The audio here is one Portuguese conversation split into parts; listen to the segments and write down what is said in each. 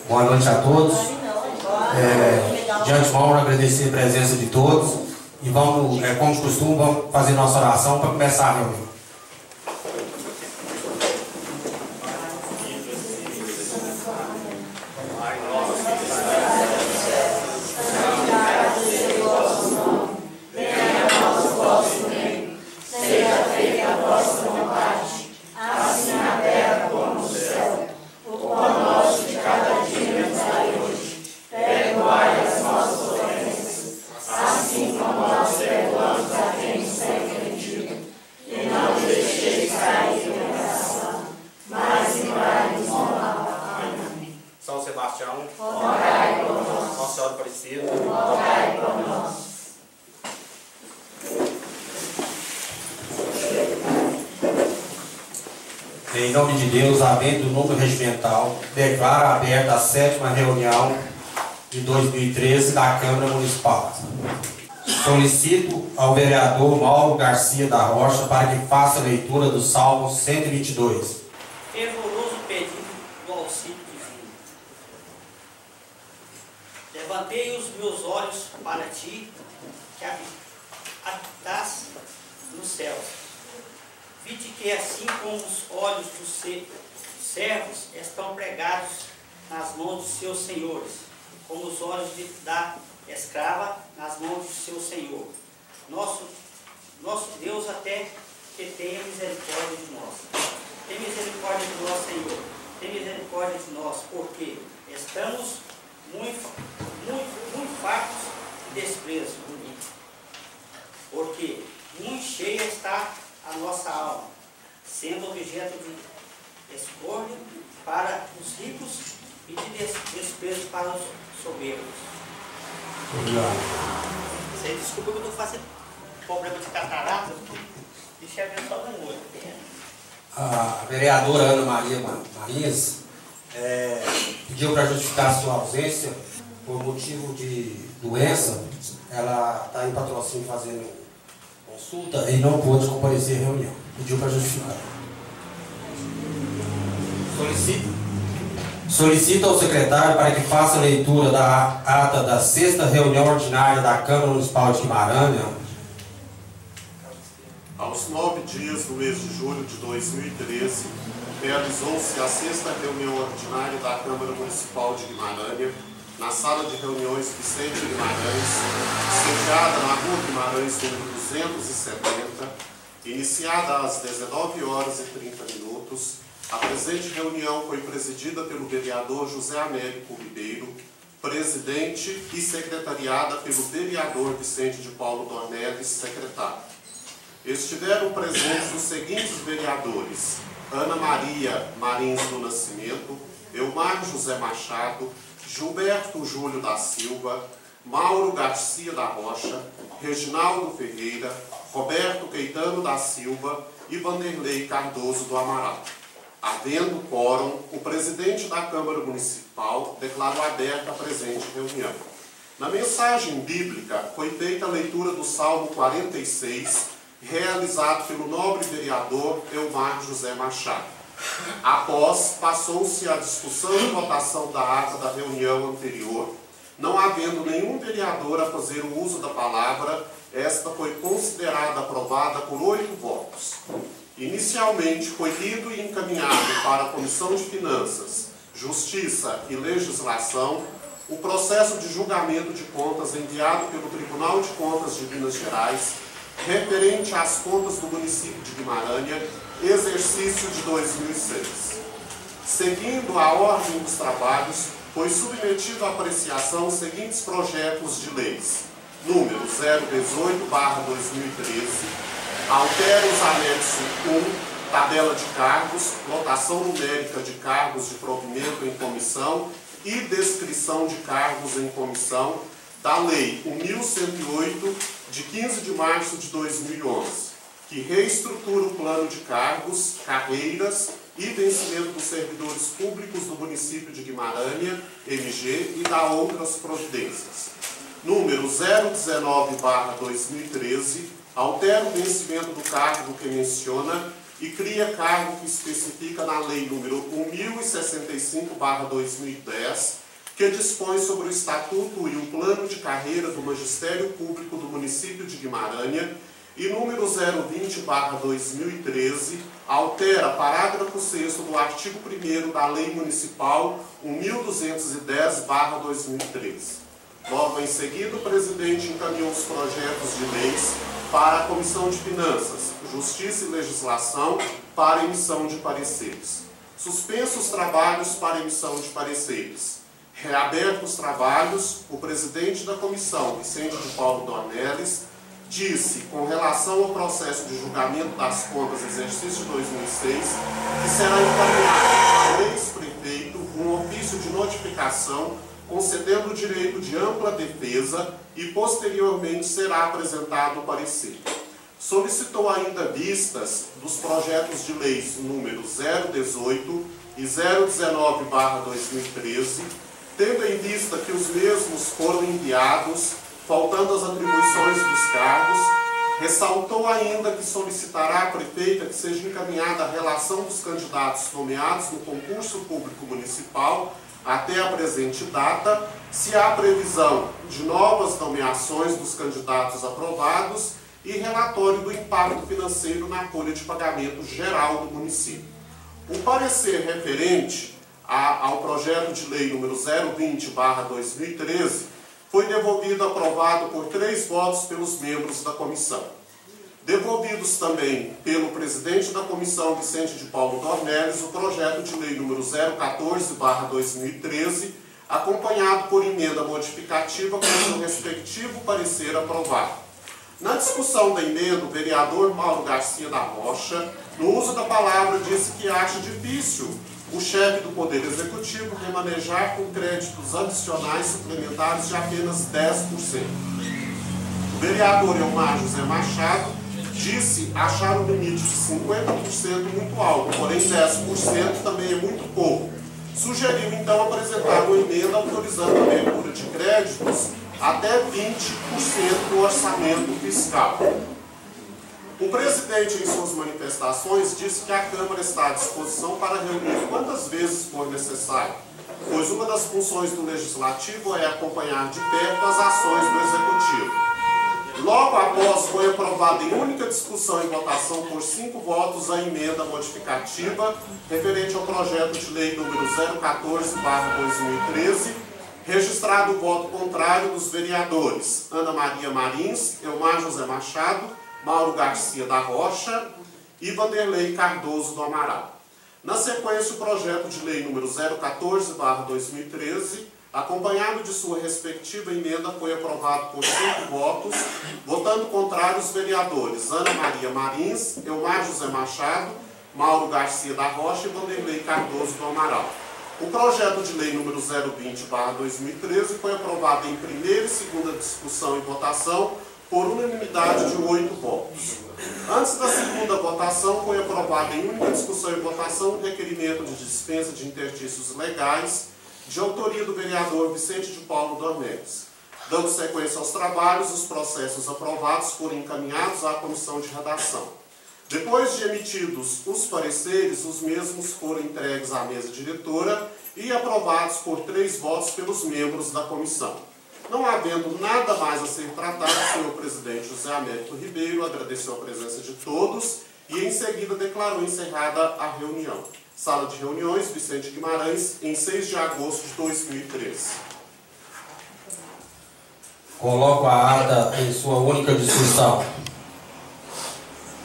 Boa noite a todos. De antemão, agradecer a presença de todos e vamos, como de costume, vamos fazer nossa oração para começar a reunião. Em nome de Deus, havendo o número regimental, declaro aberta a 7ª reunião de 2013 da Câmara Municipal. Solicito ao vereador Mauro Garcia da Rocha para que faça a leitura do Salmo 122. Fervoroso pedido do auxílio divino. Levantei os meus olhos para ti, que habitas nos céus. Vide que assim como os olhos dos servos estão pregados nas mãos de seus senhores, como os olhos da escrava nas mãos de seu senhor. Nosso Deus até que tenha misericórdia de nós. Tem misericórdia de nós, Senhor. Tem misericórdia de nós, porque estamos muito fartos de desprezo. Porque muito cheia está a nossa alma, sendo objeto de escórdia para os ricos e de desprezo para os soberbos. Você desculpa que eu estou fazendo problema de catarata, eu estou enxergando só no olho. A vereadora Ana Maria Marias pediu para justificar a sua ausência por motivo de doença. Ela está em patrocínio fazendo consulta e não pôde comparecer à reunião. Pediu para justificar. Solicito ao secretário para que faça a leitura da ata da 6ª reunião ordinária da Câmara Municipal de Guimarães. Aos 9 dias do mês de julho de 2013, realizou-se a 6ª reunião ordinária da Câmara Municipal de Guimarães, na sala de reuniões Vicente Guimarães, sediada na Rua Guimarães, número 270, iniciada às 19h30. A presente reunião foi presidida pelo vereador José Américo Ribeiro, presidente, e secretariada pelo vereador Vicente de Paulo Dornelles, secretário. Estiveram presentes os seguintes vereadores: Ana Maria Marins do Nascimento, Elmar José Machado, Gilberto Júlio da Silva, Mauro Garcia da Rocha, Reginaldo Ferreira, Roberto Caetano da Silva e Vanderlei Cardoso do Amaral. Havendo quórum, o presidente da Câmara Municipal declarou aberta a presente reunião. Na mensagem bíblica foi feita a leitura do Salmo 46, realizado pelo nobre vereador Elmar José Machado. Após, passou-se a discussão e votação da ata da reunião anterior. Não havendo nenhum vereador a fazer o uso da palavra, esta foi considerada aprovada por 8 votos. Inicialmente foi lido e encaminhado para a Comissão de Finanças, Justiça e Legislação o processo de julgamento de contas enviado pelo Tribunal de Contas de Minas Gerais, referente às contas do município de Guimarães, exercício de 2006. Seguindo a ordem dos trabalhos, foi submetido à apreciação os seguintes projetos de leis. Número 018/2013, altera os anexos 1, tabela de cargos, lotação numérica de cargos de provimento em comissão e descrição de cargos em comissão da Lei 1108, de 15 de março de 2011, que reestrutura o plano de cargos, carreiras e vencimento dos servidores públicos do município de Guimarães, MG, e dá outras providências. número 019/2013, altera o vencimento do cargo que menciona e cria cargo que especifica na Lei número 1065/2010, que dispõe sobre o Estatuto e o Plano de Carreira do Magistério Público do município de Guimarães, e número 020/2013, altera parágrafo 6º do artigo 1º da Lei Municipal 1210/2013. Logo em seguida, o presidente encaminhou os projetos de leis para a Comissão de Finanças, Justiça e Legislação para emissão de pareceres. Suspensos os trabalhos para emissão de pareceres. Reabertos os trabalhos, o presidente da comissão, Vicente de Paulo Dornelles, disse, com relação ao processo de julgamento das contas exercício 2006, que será encaminhado ao ex-prefeito um ofício de notificação concedendo o direito de ampla defesa e, posteriormente, será apresentado o parecer. Solicitou ainda vistas dos projetos de leis número 018 e 019/2013, tendo em vista que os mesmos foram enviados, faltando as atribuições dos cargos. Ressaltou ainda que solicitará à prefeita que seja encaminhada a relação dos candidatos nomeados no concurso público municipal até a presente data, se há previsão de novas nomeações dos candidatos aprovados e relatório do impacto financeiro na folha de pagamento geral do município. O parecer referente ao projeto de lei número 020/2013 foi devolvido aprovado por 3 votos pelos membros da comissão. Devolvidos também pelo presidente da comissão, Vicente de Paulo Dornelles, o projeto de lei número 014/2013, acompanhado por emenda modificativa com seu respectivo parecer aprovado. Na discussão da emenda, o vereador Mauro Garcia da Rocha, no uso da palavra, disse que acha difícil o chefe do Poder Executivo remanejar com créditos adicionais suplementares de apenas 10%. O vereador Elmar José Machado disse achar o limite de 50% muito alto, porém 10% também é muito pouco. Sugeriu então apresentar uma emenda autorizando a abertura de créditos até 20% do orçamento fiscal. O presidente, em suas manifestações, disse que a Câmara está à disposição para reunir quantas vezes for necessário, pois uma das funções do Legislativo é acompanhar de perto as ações do Executivo. Logo após, foi aprovada em única discussão e votação por 5 votos a emenda modificativa referente ao projeto de lei número 014/2013, registrado o voto contrário dos vereadores Ana Maria Marins, Elmar José Machado, Mauro Garcia da Rocha e Vanderlei Cardoso do Amaral. Na sequência, o projeto de lei número 014/2013, acompanhado de sua respectiva emenda, foi aprovado por 5 votos, votando contrário os vereadores Ana Maria Marins, Elmar José Machado, Mauro Garcia da Rocha e Vanderlei Cardoso do Amaral. O projeto de lei número 020/2013 foi aprovado em primeira e segunda discussão e votação por unanimidade de 8 votos. Antes da segunda votação, foi aprovado em única discussão e votação o requerimento de dispensa de interstícios legais, de autoria do vereador Vicente de Paulo Dornelles. Dando sequência aos trabalhos, os processos aprovados foram encaminhados à comissão de redação. Depois de emitidos os pareceres, os mesmos foram entregues à mesa diretora e aprovados por 3 votos pelos membros da comissão. Não havendo nada mais a ser tratado, o senhor presidente José Américo Ribeiro agradeceu a presença de todos e, em seguida, declarou encerrada a reunião. Sala de reuniões, Vicente Guimarães, em 6 de agosto de 2013. Coloco a ata em sua única discussão.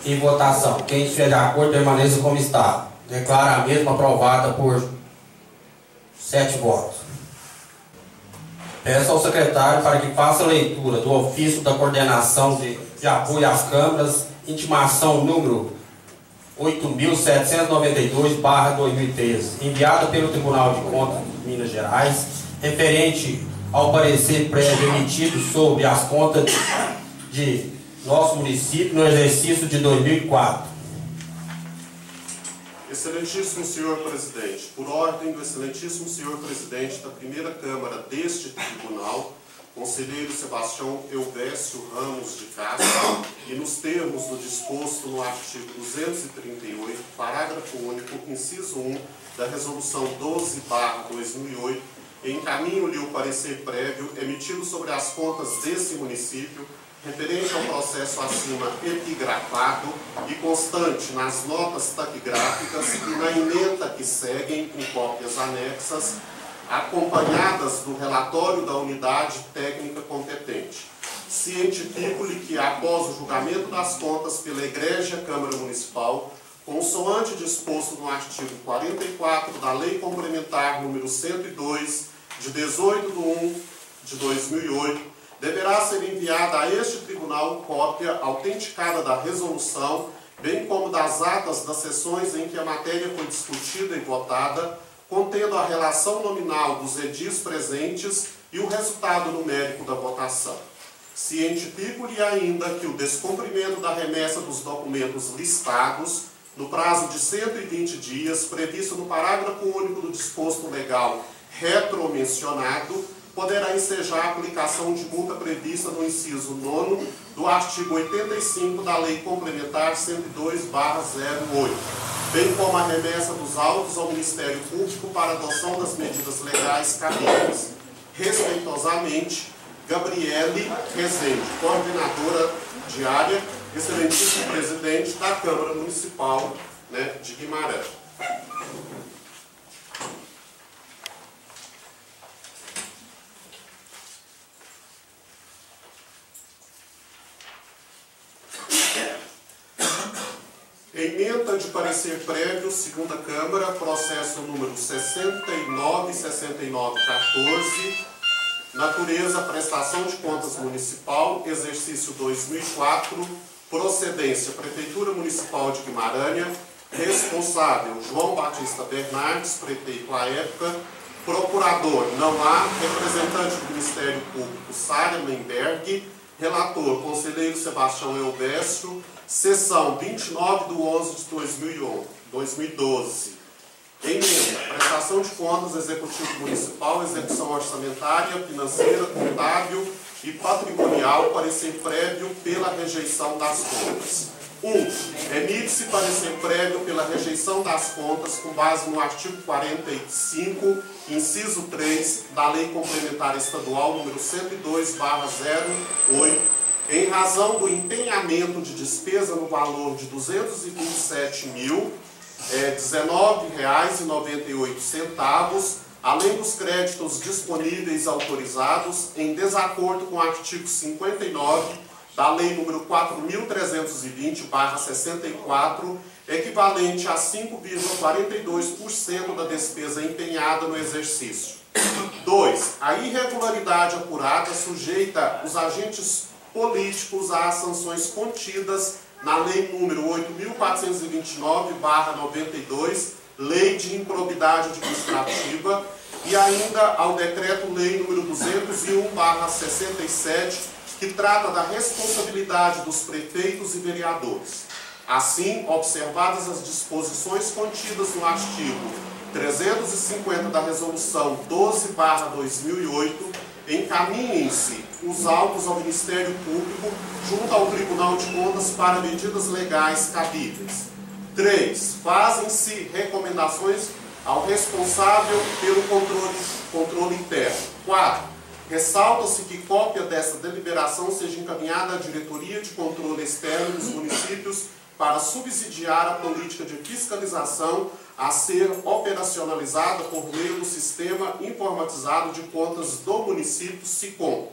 Em votação. Quem estiver de acordo, permaneça como está. Declara a mesma aprovada por 7 votos. Peço ao secretário para que faça a leitura do ofício da coordenação de apoio às câmaras, intimação número 8.792/2013, enviada pelo Tribunal de Contas de Minas Gerais, referente ao parecer prévio emitido sobre as contas de nosso município no exercício de 2004. Excelentíssimo senhor presidente, por ordem do excelentíssimo senhor presidente da primeira Câmara deste Tribunal, conselheiro Sebastião Eubécio Ramos de Castro, e nos termos do disposto no artigo 238, parágrafo único, inciso 1, da Resolução 12/2008, encaminho-lhe o parecer prévio emitido sobre as contas desse município, referente ao processo acima epigrafado e constante nas notas taquigráficas e na ementa que seguem em cópias anexas, acompanhadas do relatório da unidade técnica competente. Cientifico-lhe que, após o julgamento das contas pela Egrégia Câmara Municipal, consoante disposto no artigo 44 da Lei Complementar número 102, de 18/1/2008, deverá ser enviada a este tribunal cópia autenticada da resolução, bem como das atas das sessões em que a matéria foi discutida e votada, contendo a relação nominal dos edis presentes e o resultado numérico da votação. Cientifico-lhe ainda que o descumprimento da remessa dos documentos listados, no prazo de 120 dias, previsto no parágrafo único do disposto legal retromencionado, poderá ensejar a aplicação de multa prevista no inciso 9º do artigo 85 da Lei Complementar 102/08, bem como a remessa dos autos ao Ministério Público para adoção das medidas legais cabíveis. Respeitosamente, Gabriele Rezende, coordenadora diária, excelentíssimo presidente da Câmara Municipal de Guimarães. Ementa de parecer prévio, segunda Câmara, processo número 696914, natureza, prestação de contas municipal, exercício 2004, procedência, Prefeitura Municipal de Guimarães, responsável, João Batista Bernardes, prefeito à época, procurador, não há, representante do Ministério Público, Sária Menberg, relator, conselheiro Sebastião Eubécio, sessão 29/11/2012. Emenda, prestação de contas, Executivo Municipal, execução orçamentária, financeira, contábil e patrimonial, parecer prévio pela rejeição das contas. 1. Emite-se parecer prévio pela rejeição das contas com base no artigo 45, inciso 3, da Lei Complementar Estadual número 102/08, em razão do empenhamento de despesa no valor de R$ 227.019,98, além dos créditos disponíveis autorizados, em desacordo com o artigo 59 da Lei nº 4.320/64, equivalente a 5,42% da despesa empenhada no exercício. 2. A irregularidade apurada sujeita os agentes políticos às sanções contidas na Lei nº 8.429/92, Lei de Improbidade Administrativa, e ainda ao Decreto-Lei nº 201/67, que trata da responsabilidade dos prefeitos e vereadores. Assim, observadas as disposições contidas no artigo 350 da Resolução 12/2008, encaminhem-se os autos ao Ministério Público junto ao Tribunal de Contas para medidas legais cabíveis. 3. Fazem-se recomendações ao responsável pelo controle interno. 4. Ressalta-se que cópia dessa deliberação seja encaminhada à Diretoria de Controle Externo dos municípios para subsidiar a política de fiscalização a ser operacionalizada por meio do Sistema Informatizado de Contas do Município, SICOM.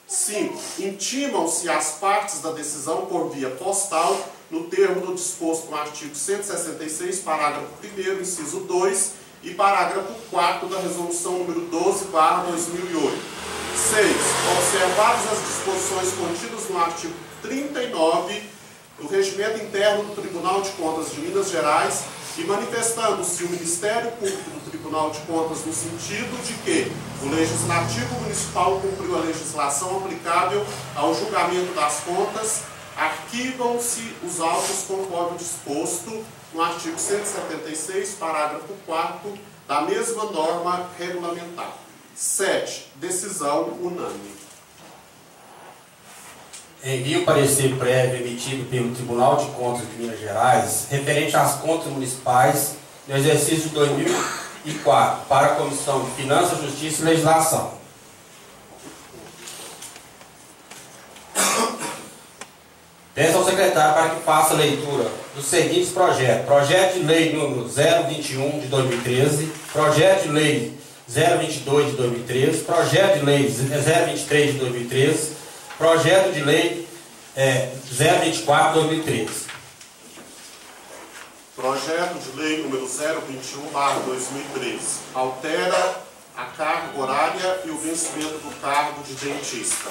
5. Intimam-se as partes da decisão por via postal, no termo do disposto no artigo 166, parágrafo 1º, inciso 2, e parágrafo 4º da Resolução número 12/2008. 6. Observadas as disposições contidas no artigo 39 do Regimento Interno do Tribunal de Contas de Minas Gerais, e manifestando-se o Ministério Público do Tribunal de Contas no sentido de que o Legislativo Municipal cumpriu a legislação aplicável ao julgamento das contas, arquivam-se os autos conforme disposto no artigo 176, parágrafo 4º da mesma norma regulamentar. 7. Decisão unânime. envio o parecer prévio emitido pelo Tribunal de Contas de Minas Gerais referente às contas municipais no exercício de 2004 para a Comissão de Finanças, Justiça e Legislação. Peço ao secretário para que faça a leitura dos seguintes projetos. Projeto de lei número 021 de 2013, projeto de lei 022 de 2013, projeto de lei 023 de 2013, projeto de lei 024 de 2013. Projeto de lei número 021/2013 altera a carga horária e o vencimento do cargo de dentista.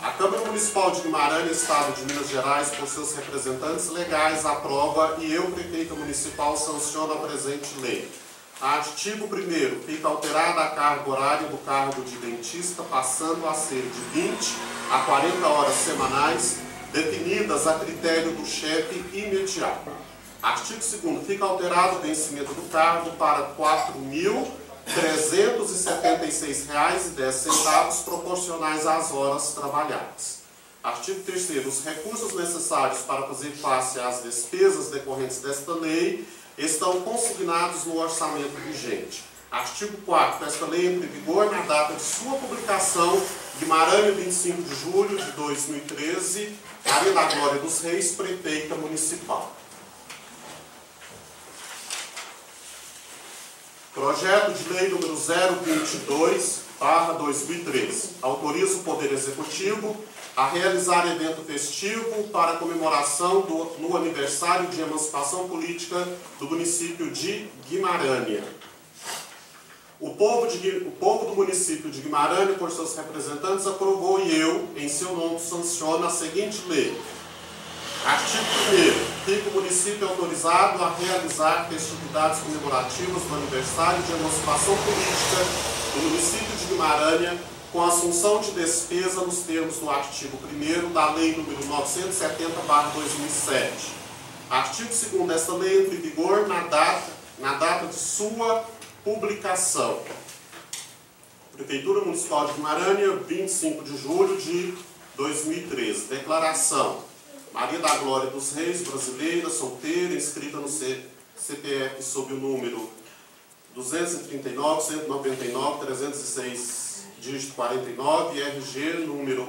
A Câmara Municipal de Guimarães, Estado de Minas Gerais, por seus representantes legais, aprova e eu, prefeita municipal, sanciono a presente lei. Artigo 1º. Fica alterada a carga horária do cargo de dentista, passando a ser de 20 a 40 horas semanais, definidas a critério do chefe imediato. Artigo 2º. Fica alterado o vencimento do cargo para R$ 4.376,10 proporcionais às horas trabalhadas. Artigo 3º. Os recursos necessários para fazer face às despesas decorrentes desta lei estão consignados no orçamento vigente. Artigo 4º. Esta lei entra em vigor na data de sua publicação, Guimarães, 25 de julho de 2013, Maria da Glória dos Reis, prefeita municipal. Projeto de lei número 022/2013. Autoriza o Poder Executivo a realizar evento festivo para comemoração no aniversário de emancipação política do município de Guimarães. O povo do município de Guimarães, por seus representantes, aprovou e eu, em seu nome, sanciono a seguinte lei. Artigo 1º. Fica o município autorizado a realizar festividades comemorativas do aniversário de emancipação política do município de Guimarães com assunção de despesa nos termos do artigo 1º da Lei nº 970/2007. Artigo 2º desta lei entra em vigor na data de sua publicação. Prefeitura Municipal de Guimarães, 25 de julho de 2013. Declaração. Maria da Glória dos Reis, brasileira, solteira, inscrita no CPF sob o número 239.199.306, dígito 49, RG, número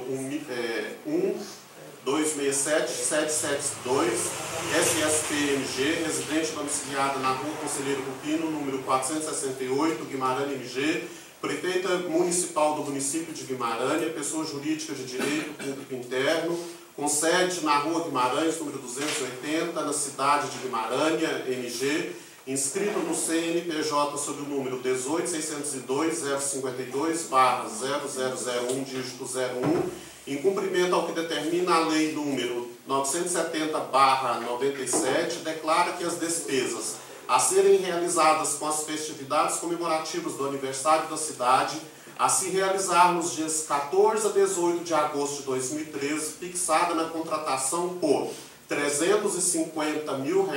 1267772, SSPMG, residente domiciliada na Rua Conselheiro Rufino, número 468, Guimarães, MG, prefeita municipal do município de Guimarães, pessoa jurídica de direito público interno, com sede na Rua Guimarães, número 280, na cidade de Guimarães, MG, inscrito no CNPJ sob o número 18.602.052/0001, dígito 01, em cumprimento ao que determina a Lei número 970/97, declara que as despesas a serem realizadas com as festividades comemorativas do aniversário da cidade, a se realizar nos dias 14 a 18 de agosto de 2013, fixada na contratação por R$ 350 mil,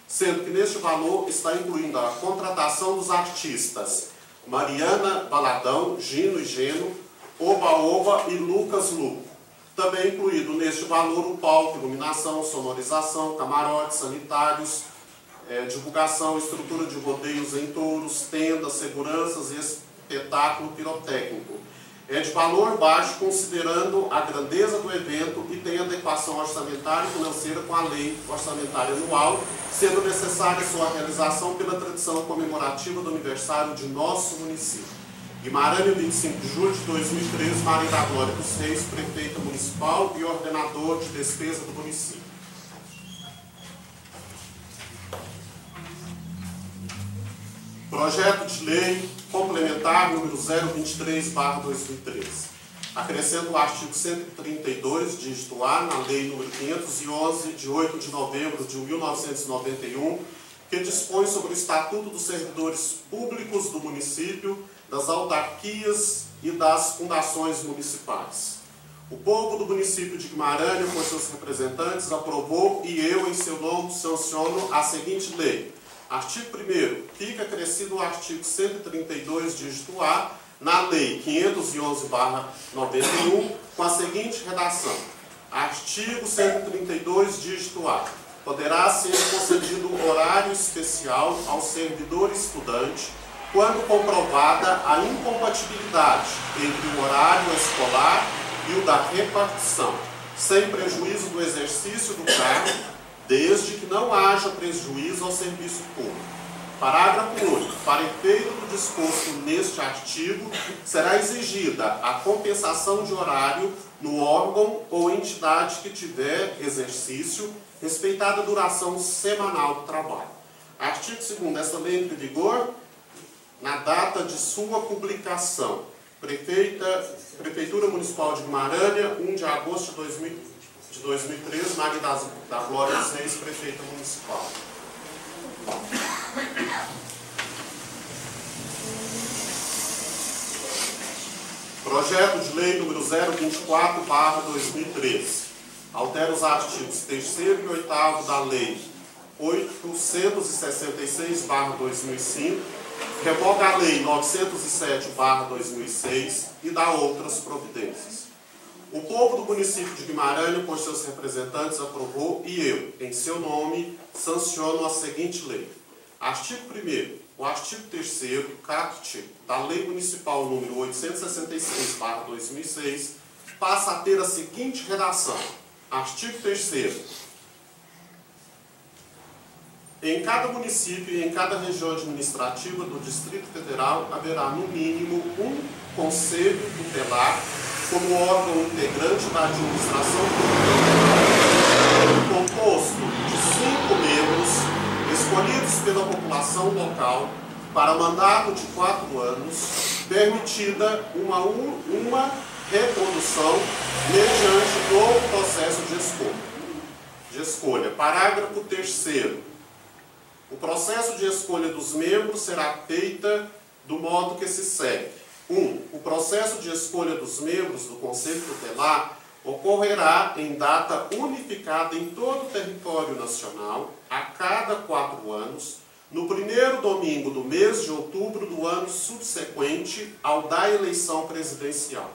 sendo que neste valor está incluindo a contratação dos artistas Mariana Baladão, Gino e Geno, Oba Oba e Lucas Luco. Também incluído neste valor o palco, iluminação, sonorização, camarotes, sanitários, divulgação, estrutura de rodeios em touros, tendas, seguranças e espetáculo pirotécnico. É de valor baixo, considerando a grandeza do evento e tem adequação orçamentária e financeira com a lei orçamentária anual, sendo necessária sua realização pela tradição comemorativa do aniversário de nosso município. Guimarães, 25 de julho de 2013, Maria da Glória dos Reis, prefeita municipal e ordenador de despesa do município. Projeto de lei complementar número 023/2013. Acrescenta o artigo 132, dígito A, na Lei nº 511, de 8 de novembro de 1991, que dispõe sobre o Estatuto dos Servidores Públicos do município, das autarquias e das fundações municipais. O povo do município de Guimarães, por seus representantes, aprovou e eu, em seu nome, sanciono a seguinte lei. Artigo 1º. Fica acrescido o artigo 132, dígito A, na Lei 511/91, com a seguinte redação. Artigo 132, dígito A. Poderá ser concedido horário especial ao servidor estudante quando comprovada a incompatibilidade entre o horário escolar e o da repartição, sem prejuízo do exercício do cargo, desde que não haja prejuízo ao serviço público. Parágrafo único. Para efeito do disposto neste artigo, será exigida a compensação de horário no órgão ou entidade que tiver exercício, respeitada a duração semanal do trabalho. Artigo 2º. Esta lei entra em vigor na data de sua publicação. Prefeitura Municipal de Guimarães, 1 de agosto de 2013, Maria da Glória dos Reis, Prefeita Municipal. Projeto de Lei número 024/2013. Altera os artigos 3º e 8º da Lei 866/2005, revoga a Lei 907/2006 e dá outras providências. O povo do município de Guimarães, por seus representantes, aprovou e eu, em seu nome, sanciono a seguinte lei. Artigo 1º. O artigo 3º, caput, da Lei Municipal número 866/2006, passa a ter a seguinte redação. Artigo 3º. Em cada município e em cada região administrativa do Distrito Federal haverá, no mínimo, um conselho tutelar como órgão integrante da administração pública, composto de 5 membros escolhidos pela população local para mandato de 4 anos, permitida uma recondução mediante novo processo de escolha. Parágrafo 3º. O processo de escolha dos membros será feita do modo que se segue. 1. O processo de escolha dos membros do Conselho Tutelar ocorrerá em data unificada em todo o território nacional, a cada 4 anos, no primeiro domingo do mês de outubro do ano subsequente ao da eleição presidencial.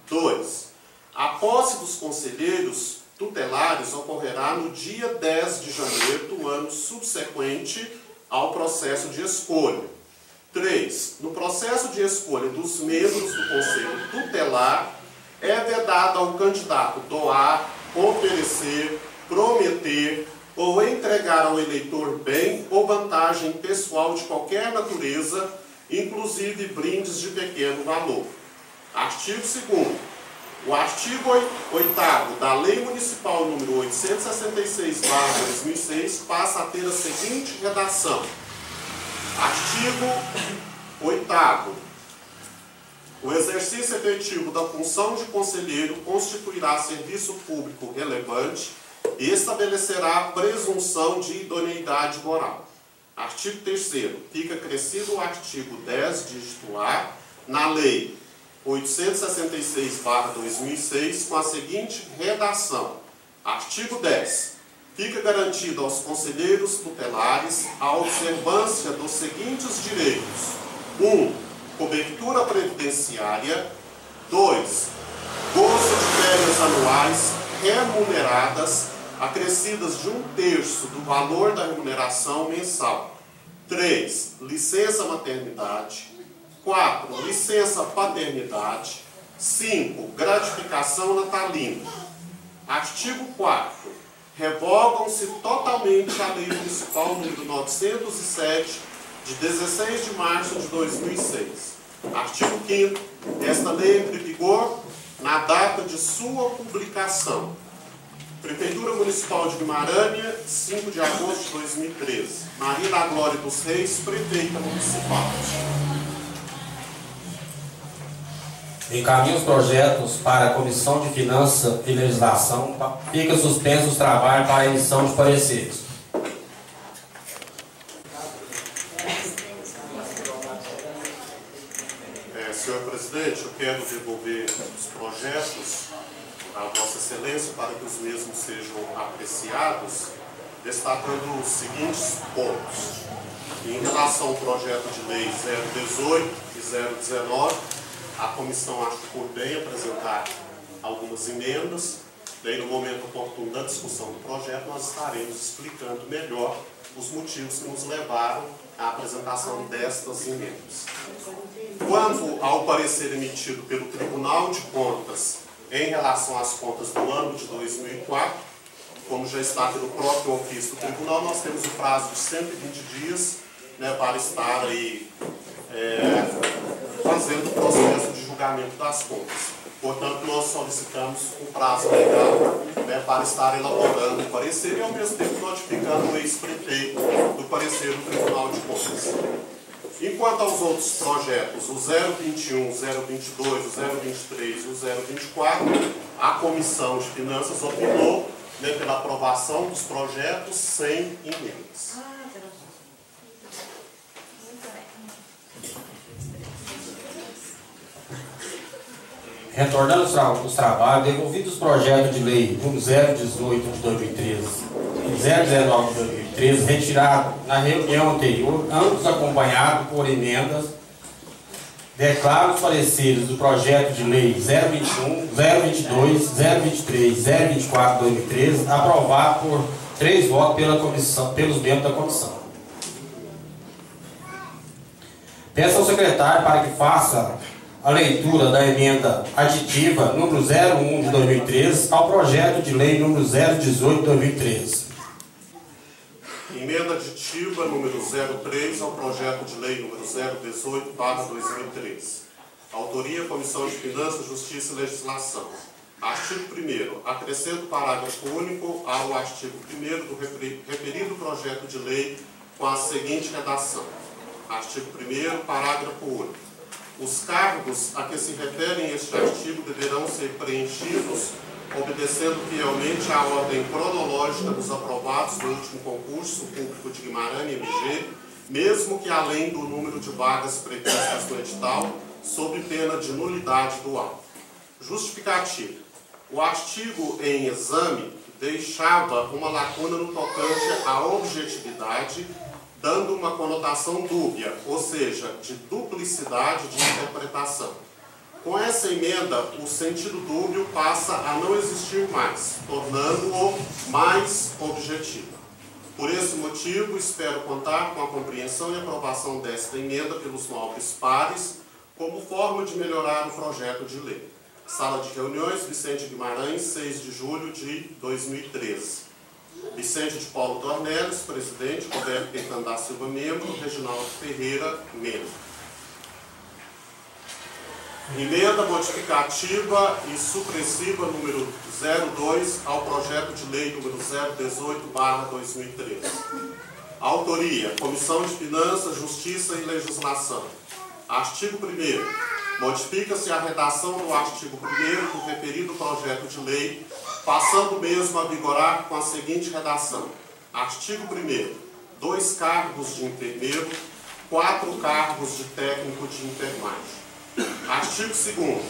2. A posse dos conselheiros tutelares ocorrerá no dia 10 de janeiro do ano subsequente ao processo de escolha. 3. No processo de escolha dos membros do Conselho Tutelar, é vedado ao candidato doar, oferecer, prometer ou entregar ao eleitor bem ou vantagem pessoal de qualquer natureza, inclusive brindes de pequeno valor. Artigo 2º. O artigo 8º da Lei Municipal número 866/2006 passa a ter a seguinte redação. Artigo 8º. O exercício efetivo da função de conselheiro constituirá serviço público relevante e estabelecerá a presunção de idoneidade moral. Artigo 3º. Fica acrescido o artigo 10, dígito A, na Lei 866/2006, com a seguinte redação. Artigo 10. Fica garantido aos conselheiros tutelares a observância dos seguintes direitos. 1. Cobertura previdenciária. 2. Gozo de férias anuais remuneradas, acrescidas de 1/3 do valor da remuneração mensal. 3. Licença maternidade. 4. Licença paternidade. 5. Gratificação natalina. Artigo 4º. Revogam-se totalmente a Lei Municipal número 907, de 16 de março de 2006. Artigo 5º. Esta lei entra em vigor na data de sua publicação. Prefeitura Municipal de Guimarães, 5 de agosto de 2013. Maria da Glória dos Reis, Prefeita Municipal. Encaminha os projetos para a Comissão de Finanças e Legislação. Fica suspenso os trabalhos para a emissão de pareceres. Senhor Presidente, eu quero devolver os projetos à Vossa Excelência para que os mesmos sejam apreciados, destacando os seguintes pontos. Em relação ao projeto de lei 018 e 019, a comissão acha por bem apresentar algumas emendas. Daí, no momento oportuno da discussão do projeto, nós estaremos explicando melhor os motivos que nos levaram à apresentação destas emendas. Quanto ao parecer emitido pelo Tribunal de Contas em relação às contas do ano de 2004, como já está pelo próprio ofício do Tribunal, nós temos o prazo de 120 dias, né, para estar aí fazendo o processo de julgamento das contas. Portanto, nós solicitamos o prazo legal, né, para estar elaborando o parecer e, ao mesmo tempo, notificando o ex-prefeito do parecer do Tribunal de Contas. Enquanto aos outros projetos, o 021, o 022, o 023 e o 024, a Comissão de Finanças opinou, né, pela aprovação dos projetos sem emendas. Retornando os trabalhos, devolvidos os projetos de lei número 018 de 2013 e 019 de 2013, retirado na reunião anterior, ambos acompanhados por emendas, declaro os pareceres do projeto de lei 021, 022, 023 e 024 de 2013 aprovado por 3 votos pelos membros da comissão. Peço ao secretário para que faça a leitura da emenda aditiva número 01 de 2013 ao projeto de lei número 018 de 2013. Emenda aditiva número 03 ao projeto de lei número 018/2013. Autoria: Comissão de Finanças, Justiça e Legislação. Artigo 1º. Acrescento parágrafo único ao artigo 1º do referido projeto de lei com a seguinte redação. Artigo 1º, parágrafo único. Os cargos a que se referem este artigo deverão ser preenchidos obedecendo fielmente à ordem cronológica dos aprovados no último concurso público de Guimarães MG, mesmo que além do número de vagas previstas no edital, sob pena de nulidade do ato. Justificativo. O artigo em exame deixava uma lacuna no tocante à objetividade, dando uma conotação dúbia, ou seja, de duplicidade de interpretação. Com essa emenda, o sentido dúbio passa a não existir mais, tornando-o mais objetivo. Por esse motivo, espero contar com a compreensão e aprovação desta emenda pelos nobres pares, como forma de melhorar o projeto de lei. Sala de Reuniões, Vicente Guimarães, 6 de julho de 2013. Vicente de Paulo Dornelles, presidente. Roberto Caetano da Silva, membro. Reginaldo Ferreira, membro. Emenda modificativa e supressiva número 02 ao projeto de lei número 018/2013. Autoria: Comissão de Finanças, Justiça e Legislação. Artigo 1º. Modifica-se a redação do artigo 1º do referido projeto de lei, passando mesmo a vigorar com a seguinte redação. Artigo 1º. 2 cargos de enfermeiro, 4 cargos de técnico de enfermagem. Artigo 2º.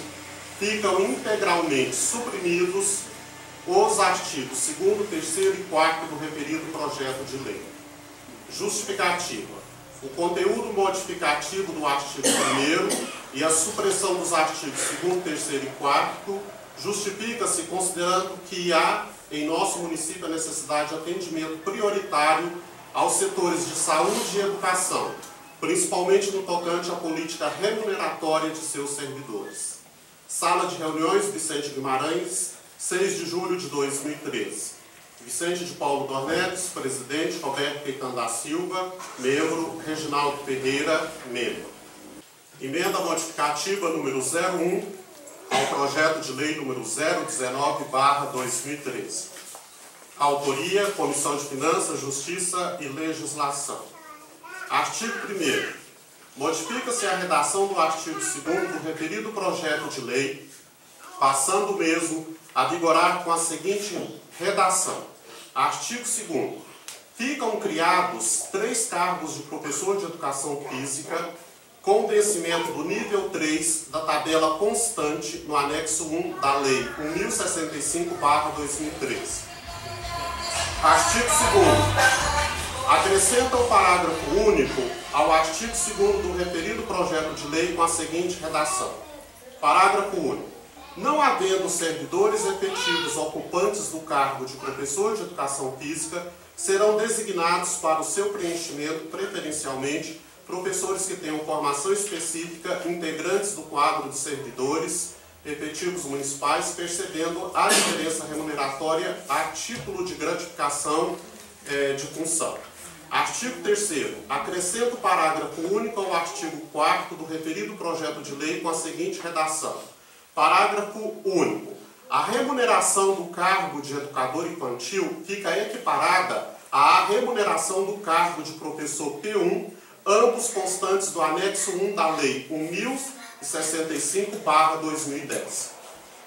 Ficam integralmente suprimidos os artigos 2º, 3º e 4º do referido projeto de lei. Justificativa. O conteúdo modificativo do artigo 1º e a supressão dos artigos 2º, 3º e 4º justifica-se considerando que há em nosso município a necessidade de atendimento prioritário aos setores de saúde e educação, principalmente no tocante à política remuneratória de seus servidores. Sala de Reuniões, Vicente Guimarães, 6 de julho de 2013. Vicente de Paulo Dornelles, presidente. Roberto Caetano da Silva, membro. Reginaldo Ferreira, membro. Emenda modificativa número 01 ao projeto de lei número 019/2013. Autoria: Comissão de Finanças, Justiça e Legislação. Artigo 1º. Modifica-se a redação do artigo 2º do referido projeto de lei, passando o mesmo a vigorar com a seguinte redação. Artigo 2º. Ficam criados 3 cargos de professor de Educação Física, com vencimento do nível 3 da tabela constante no anexo 1 da Lei 1065/2013. Artigo 2º. Acrescenta o parágrafo único ao artigo 2º do referido projeto de lei com a seguinte redação. Parágrafo único. Não havendo servidores efetivos ocupantes do cargo de professor de educação física, serão designados para o seu preenchimento, preferencialmente, professores que tenham formação específica, integrantes do quadro de servidores efetivos municipais, percebendo a diferença remuneratória a título de gratificação de função. Artigo 3º. Acrescenta o parágrafo único ao artigo 4º do referido projeto de lei com a seguinte redação. Parágrafo único. A remuneração do cargo de educador infantil fica equiparada à remuneração do cargo de professor P1, ambos constantes do anexo 1 da Lei 1065/2010.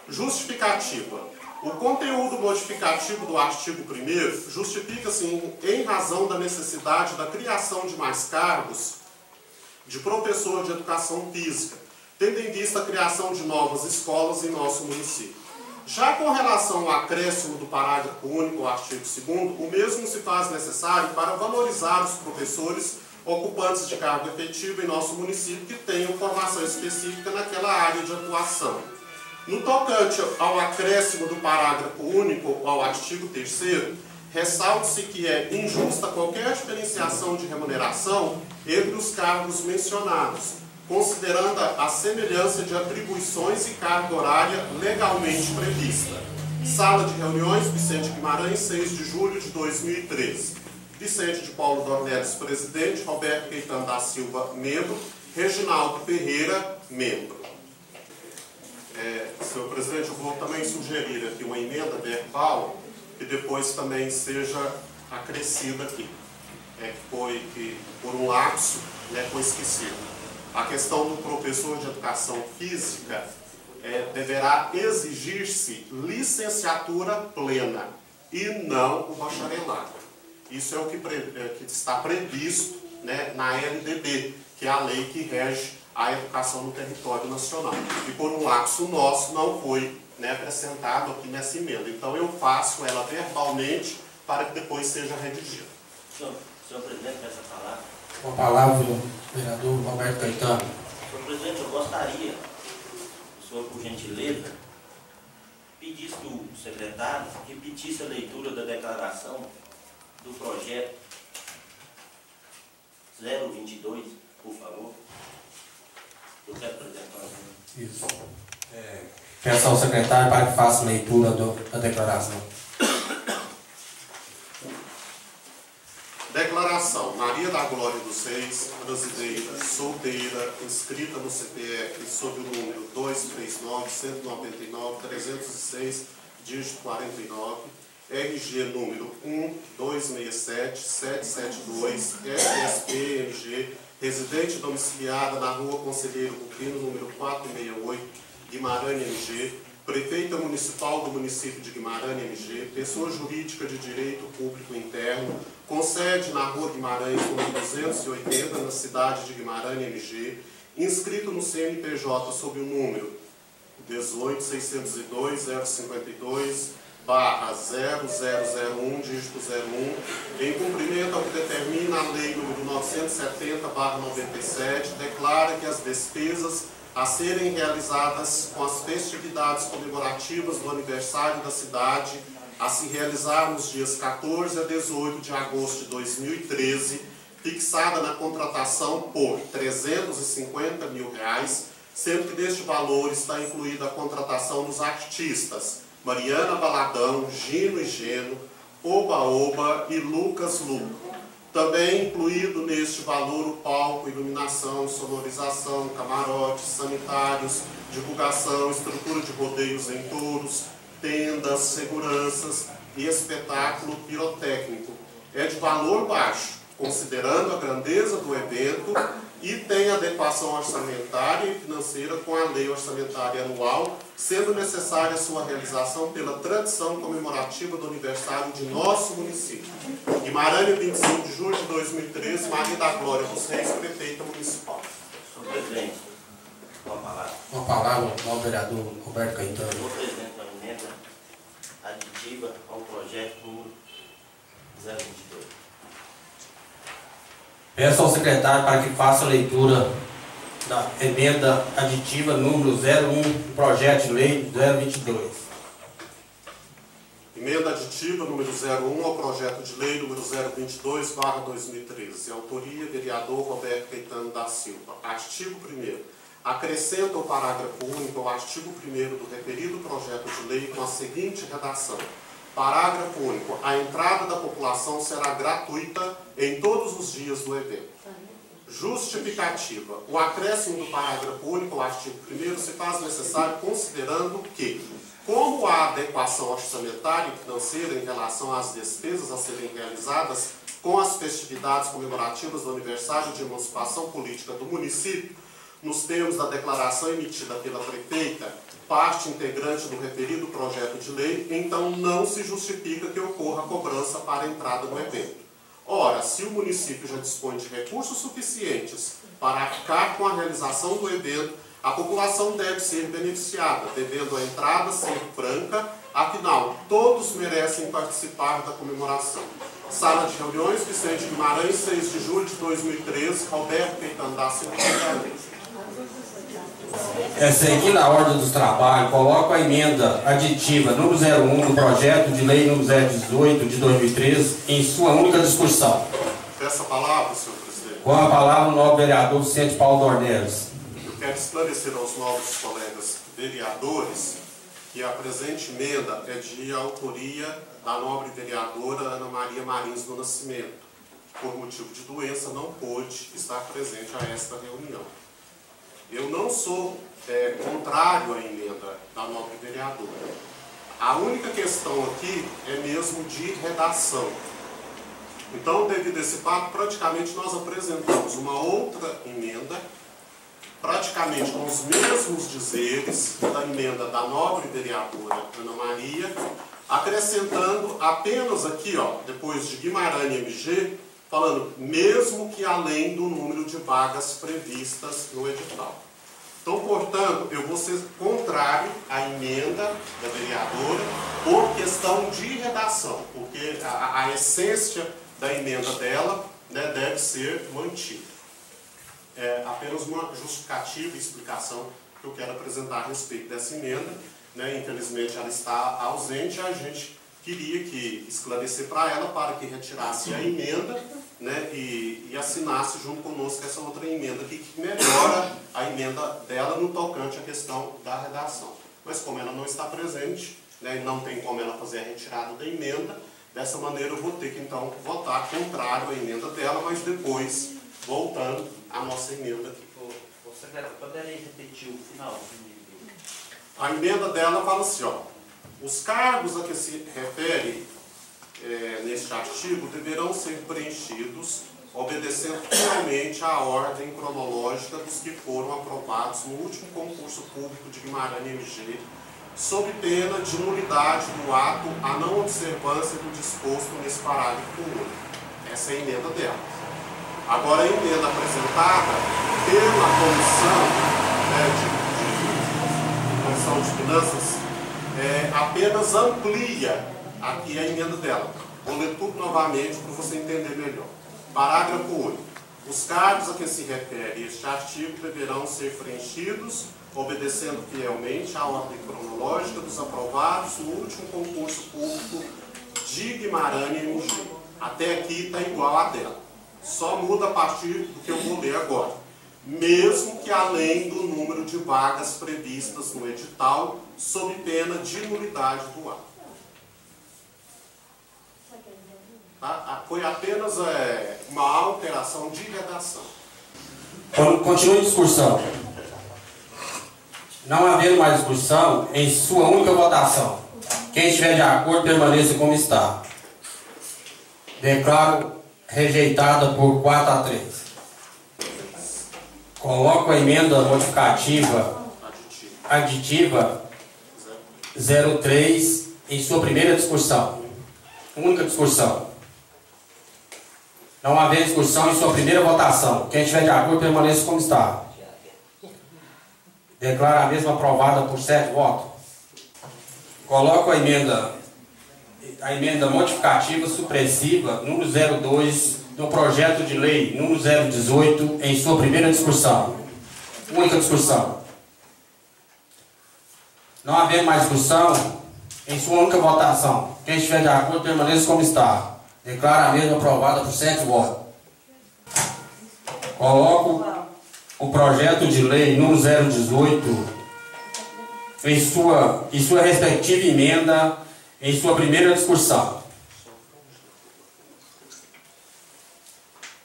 Justificativa. O conteúdo modificativo do artigo 1º justifica-se em razão da necessidade da criação de mais cargos de professor de educação física, tendo em vista a criação de novas escolas em nosso município. Já com relação ao acréscimo do parágrafo único ao artigo 2º, o mesmo se faz necessário para valorizar os professores ocupantes de cargo efetivo em nosso município que tenham formação específica naquela área de atuação. No tocante ao acréscimo do parágrafo único ao artigo 3º, ressalta-se que é injusta qualquer diferenciação de remuneração entre os cargos mencionados, considerando a semelhança de atribuições e carga horária legalmente prevista. Sala de Reuniões, Vicente Guimarães, 6 de julho de 2013. Vicente de Paulo Dornelles, presidente. Roberto Caetano da Silva, membro. Reginaldo Ferreira, membro. Senhor presidente, eu vou também sugerir aqui uma emenda verbal que depois também seja acrescida aqui. Que por um lapso, foi esquecido. A questão do professor de educação física deverá exigir-se licenciatura plena e não o bacharelado. Isso é o que está previsto, na LDB, que é a lei que rege a educação no território nacional. E por um lapso nosso não foi acrescentado aqui nessa emenda. Então eu faço ela verbalmente para que depois seja redigida. Senhor presidente, peço a palavra. Com a palavra o vereador Roberto Caetano. Senhor presidente, eu gostaria, o senhor, por gentileza, pedisse que o secretário repetisse a leitura da declaração do projeto 022, por favor. Eu quero apresentar. Isso. Peço ao secretário para que faça a leitura da declaração. Declaração. Maria da Glória dos Reis, brasileira, solteira, inscrita no CPF sob o número 239-199-306, dígito 49, RG número 1267772, SSPMG, residente domiciliada na Rua Conselheiro Rufino, número 468, Guimarães MG, Prefeita Municipal do município de Guimarães MG, pessoa jurídica de direito público interno, com sede na Rua Guimarães, número 280, na cidade de Guimarães MG, inscrito no CNPJ sob o número 18-602-052/0001, dígito 01, em cumprimento ao que determina a Lei nº 970/97, declara que as despesas a serem realizadas com as festividades comemorativas do aniversário da cidade, a se realizar nos dias 14 a 18 de agosto de 2013, fixada na contratação por R$ 350 mil, sendo que neste valor está incluída a contratação dos artistas Mariana Baladão, Gino e Geno, Oba Oba e Lucas Luco. Também incluído neste valor o palco, iluminação, sonorização, camarotes, sanitários, divulgação, estrutura de rodeios em touros, tendas, seguranças e espetáculo pirotécnico. É de valor baixo, considerando a grandeza do evento, e tem adequação orçamentária e financeira com a Lei Orçamentária Anual, sendo necessária sua realização pela tradição comemorativa do aniversário de nosso município. Guimarães, 25 de julho de 2013, Maria da Glória dos Reis, Prefeita Municipal. Senhor presidente, com a palavra. Com a palavra ao vereador Roberto Caetano. Eu vou apresentar uma emenda aditiva ao projeto número 022. Peço ao secretário para que faça a leitura da emenda aditiva número 01 do projeto de lei 022. Emenda aditiva número 01 ao projeto de lei número 022/2013. Autoria, vereador Roberto Caetano da Silva. Artigo 1º. Acrescenta o parágrafo único ao artigo 1º do referido projeto de lei com a seguinte redação. Parágrafo único. A entrada da população será gratuita em todos os dias do evento. Justificativa. O acréscimo do parágrafo único ao artigo 1º se faz necessário considerando que, como há adequação orçamentária e financeira em relação às despesas a serem realizadas com as festividades comemorativas do aniversário de emancipação política do município, nos termos da declaração emitida pela prefeita, parte integrante do referido projeto de lei, então não se justifica que ocorra cobrança para a entrada no evento. Ora, se o município já dispõe de recursos suficientes para arcar com a realização do evento, a população deve ser beneficiada, devendo a entrada ser franca, afinal, todos merecem participar da comemoração. Sala de reuniões, Vicente Guimarães, 6 de julho de 2013, Roberto Caetano da Silva. Seguindo a ordem dos trabalhos, coloco a emenda aditiva número 01 do projeto de lei número 018 de 2013 em sua única discussão. Peço a palavra, senhor presidente. Com a palavra o nobre vereador Vicente Paulo Dornelles. Eu quero esclarecer aos novos colegas vereadores que a presente emenda é de autoria da nobre vereadora Ana Maria Marins do Nascimento. Por motivo de doença, não pôde estar presente a esta reunião. Eu não sou contrário à emenda da nobre vereadora. A única questão aqui é mesmo de redação. Então, devido a esse fato, praticamente nós apresentamos uma outra emenda, praticamente com os mesmos dizeres da emenda da nobre vereadora Ana Maria, acrescentando apenas aqui, ó, depois de Guimarães MG, falando mesmo que além do número de vagas previstas no edital. Então, portanto, eu vou ser contrário à emenda da vereadora por questão de redação, porque a essência da emenda dela, né, deve ser mantida. É apenas uma justificativa e explicação que eu quero apresentar a respeito dessa emenda, né? Infelizmente ela está ausente, a gente queria que esclarecer para ela para que retirasse a emenda, né, e assinasse junto conosco essa outra emenda aqui, que melhora a emenda dela no tocante à questão da redação. Mas como ela não está presente, né, e não tem como ela fazer a retirada da emenda, dessa maneira eu vou ter que então votar contrário à emenda dela, mas depois voltando à nossa emenda aqui. Você poderia repetir o final? A emenda dela fala assim, ó, os cargos a que se refere neste artigo deverão ser preenchidos obedecendo fielmente à ordem cronológica dos que foram aprovados no último concurso público de Guimarães MG, sob pena de nulidade do ato a não observância do disposto nesse parágrafo único. Essa é a emenda dela. Agora, a emenda apresentada pela Comissão de Finanças apenas amplia aqui a emenda dela. Vou ler tudo novamente para você entender melhor. Parágrafo único. Os cargos a que se refere este artigo deverão ser preenchidos obedecendo fielmente à ordem cronológica dos aprovados no último concurso público de Guimarães MG. Até aqui está igual a dela. Só muda a partir do que eu vou ler agora. Mesmo que além do número de vagas previstas no edital, sob pena de nulidade do ato. Tá? Foi apenas uma alteração de redação. Continue a discussão. Não havendo mais discussão, em sua única votação, quem estiver de acordo permaneça como está. Declaro rejeitada por 4-3. Coloco a emenda modificativa aditiva 03 em sua primeira discussão. Única discussão. Não haver discussão em sua primeira votação. Quem estiver de acordo permaneça como está. Declaro a mesma aprovada por 7 votos. Coloco a emenda modificativa supressiva número 02 do projeto de lei número 018 em sua primeira discussão. única discussão. Não havendo mais discussão, em sua única votação, quem estiver de acordo permaneça como está. Declaro a mesma aprovada por 7 votos. Coloco o projeto de lei número 018 em sua respectiva emenda em sua primeira discussão.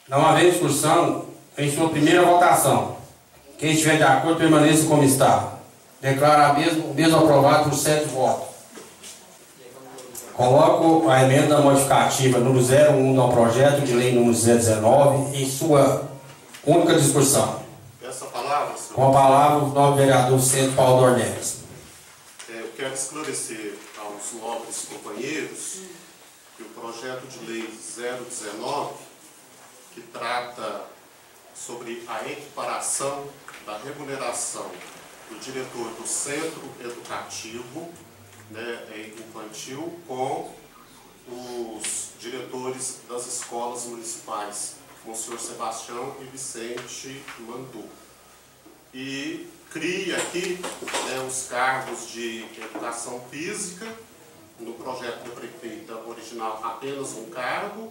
Não havendo discussão, em sua primeira votação, quem estiver de acordo permaneça como está. Declaro o mesmo aprovado por 7 votos. Coloco a emenda modificativa número 01 ao projeto de lei número 019 em sua única discussão. Essa palavra, senhor? Com a palavra, o nobre vereador Vicente Paulo Dornelles. Eu quero esclarecer aos nobres companheiros que o projeto de lei 019, que trata sobre a equiparação da remuneração do diretor do centro educativo, infantil, com os diretores das escolas municipais, Monsenhor Sebastião e Vicente Mandu. E cria aqui os cargos de educação física, no projeto da prefeita original apenas um cargo,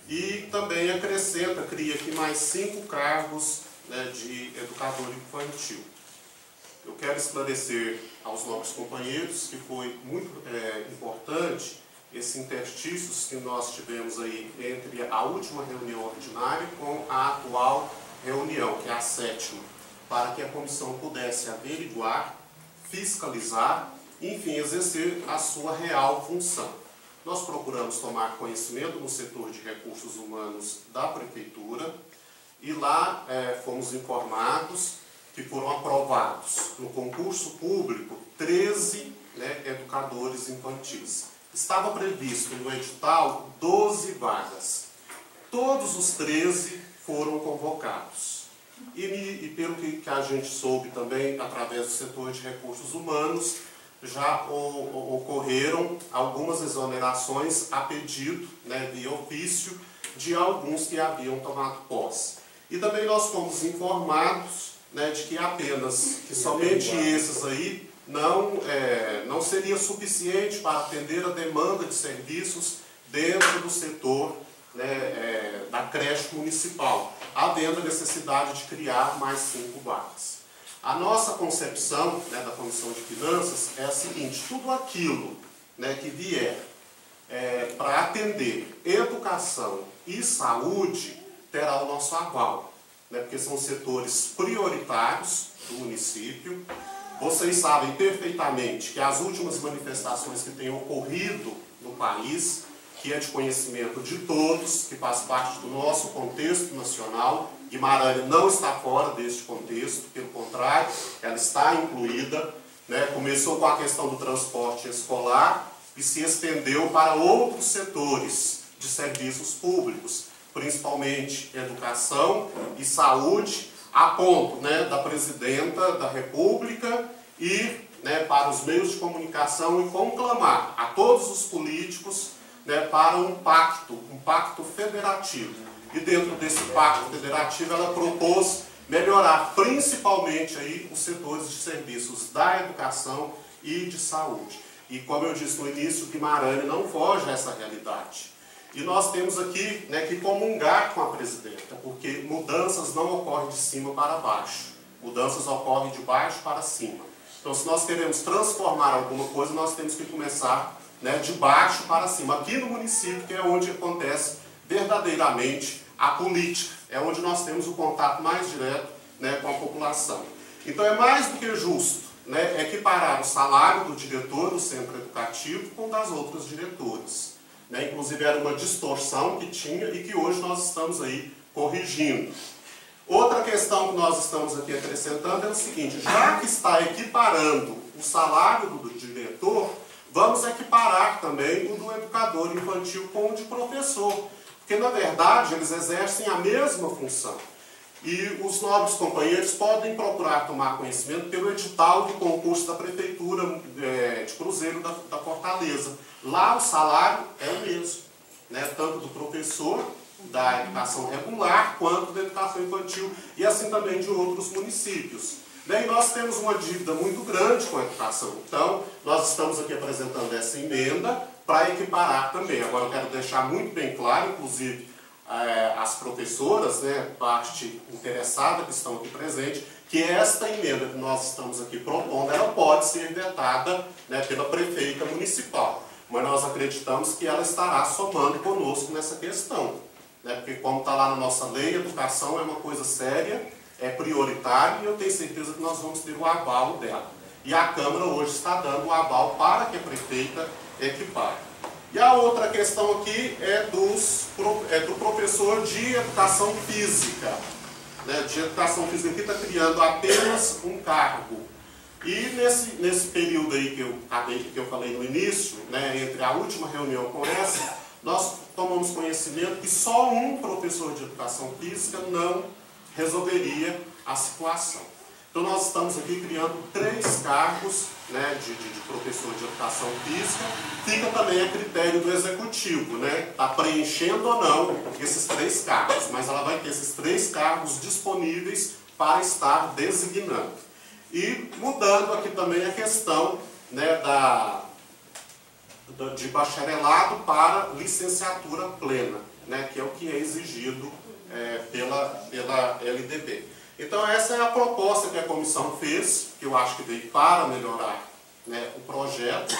e também acrescenta, cria aqui mais 5 cargos de educador infantil. Eu quero esclarecer aos nossos companheiros que foi muito importante esse interstícios que nós tivemos aí entre a última reunião ordinária com a atual reunião, que é a 7ª, para que a comissão pudesse averiguar, fiscalizar, enfim, exercer a sua real função. Nós procuramos tomar conhecimento no setor de recursos humanos da prefeitura e lá fomos informados que foram aprovados no concurso público 13 educadores infantis. Estava previsto no edital 12 vagas. Todos os 13 foram convocados. E pelo que a gente soube também, através do setor de recursos humanos, já ocorreram algumas exonerações a pedido, via ofício, de alguns que haviam tomado posse. E também nós fomos informados de que somente esses aí não seria suficiente para atender a demanda de serviços dentro do setor da creche municipal, havendo a necessidade de criar mais 5 vagas. A nossa concepção da Comissão de Finanças é a seguinte: tudo aquilo que vier para atender educação e saúde terá o nosso aval, porque são setores prioritários do município. Vocês sabem perfeitamente que as últimas manifestações que têm ocorrido no país, que é de conhecimento de todos, que faz parte do nosso contexto nacional, Guimarães não está fora deste contexto, pelo contrário, ela está incluída, começou com a questão do transporte escolar e se estendeu para outros setores de serviços públicos, principalmente educação e saúde, a ponto da Presidenta da República ir para os meios de comunicação e conclamar a todos os políticos para um pacto federativo. E dentro desse pacto federativo ela propôs melhorar principalmente aí os setores de serviços da educação e de saúde. E como eu disse no início, Guimarães não foge a essa realidade. E nós temos aqui que comungar com a Presidenta, porque mudanças não ocorrem de cima para baixo, mudanças ocorrem de baixo para cima. Então, se nós queremos transformar alguma coisa, nós temos que começar de baixo para cima, aqui no município, que é onde acontece verdadeiramente a política, é onde nós temos o contato mais direto com a população. Então, é mais do que justo equiparar o salário do diretor do centro educativo com o das outras diretoras. Inclusive era uma distorção que tinha e que hoje nós estamos aí corrigindo. Outra questão que nós estamos aqui acrescentando é o seguinte: já que está equiparando o salário do diretor, vamos equiparar também o do educador infantil com o de professor, porque na verdade eles exercem a mesma função. E os nobres companheiros podem procurar tomar conhecimento pelo edital de concurso da Prefeitura de Cruzeiro da Fortaleza. Lá o salário é o mesmo, tanto do professor da educação regular quanto da educação infantil e assim também de outros municípios. Daí nós temos uma dívida muito grande com a educação. Então, nós estamos aqui apresentando essa emenda para equiparar também. Agora, eu quero deixar muito bem claro, inclusive, as professoras, né, parte interessada que estão aqui presentes, que esta emenda que nós estamos aqui propondo, ela pode ser vetada, né, pela prefeita municipal. Mas nós acreditamos que ela estará somando conosco nessa questão. Né, porque como está lá na nossa lei, a educação é uma coisa séria, é prioritária e eu tenho certeza que nós vamos ter o aval dela. E a Câmara hoje está dando o aval para que a prefeita equipare. E a outra questão aqui é do professor de educação física. Né, de educação física que está criando apenas um cargo. E nesse período aí que eu falei no início, né, entre a última reunião com essa, nós tomamos conhecimento que só um professor de educação física não resolveria a situação. Então nós estamos aqui criando 3 cargos, né, de professor de educação física. Fica também a critério do executivo, né, está preenchendo ou não esses 3 cargos, mas ela vai ter esses 3 cargos disponíveis para estar designando. E mudando aqui também a questão, né, de bacharelado para licenciatura plena, né, que é o que é exigido pela LDB. Então essa é a proposta que a comissão fez, que eu acho que veio para melhorar, né, o projeto.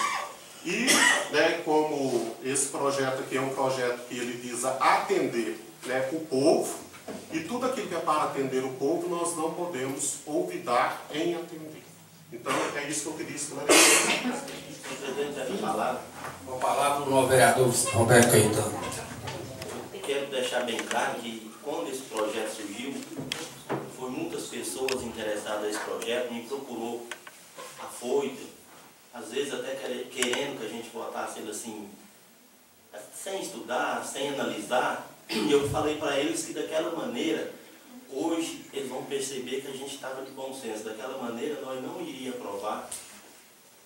E, né, como esse projeto aqui é um projeto que ele visa atender, né, o povo, e tudo aquilo que é para atender o povo, nós não podemos olvidar em atender. Então é isso que eu queria esclarecer. O presidente já falou. Uma palavra do vereador Roberto Caetano. Quero deixar bem claro que quando esse projeto surgiu, foi muitas pessoas interessadas nesse projeto, me procurou afoito, às vezes até querendo que a gente votasse ele assim, sem estudar, sem analisar. E eu falei para eles que daquela maneira, hoje eles vão perceber que a gente estava de bom senso. Daquela maneira nós não iríamos aprovar,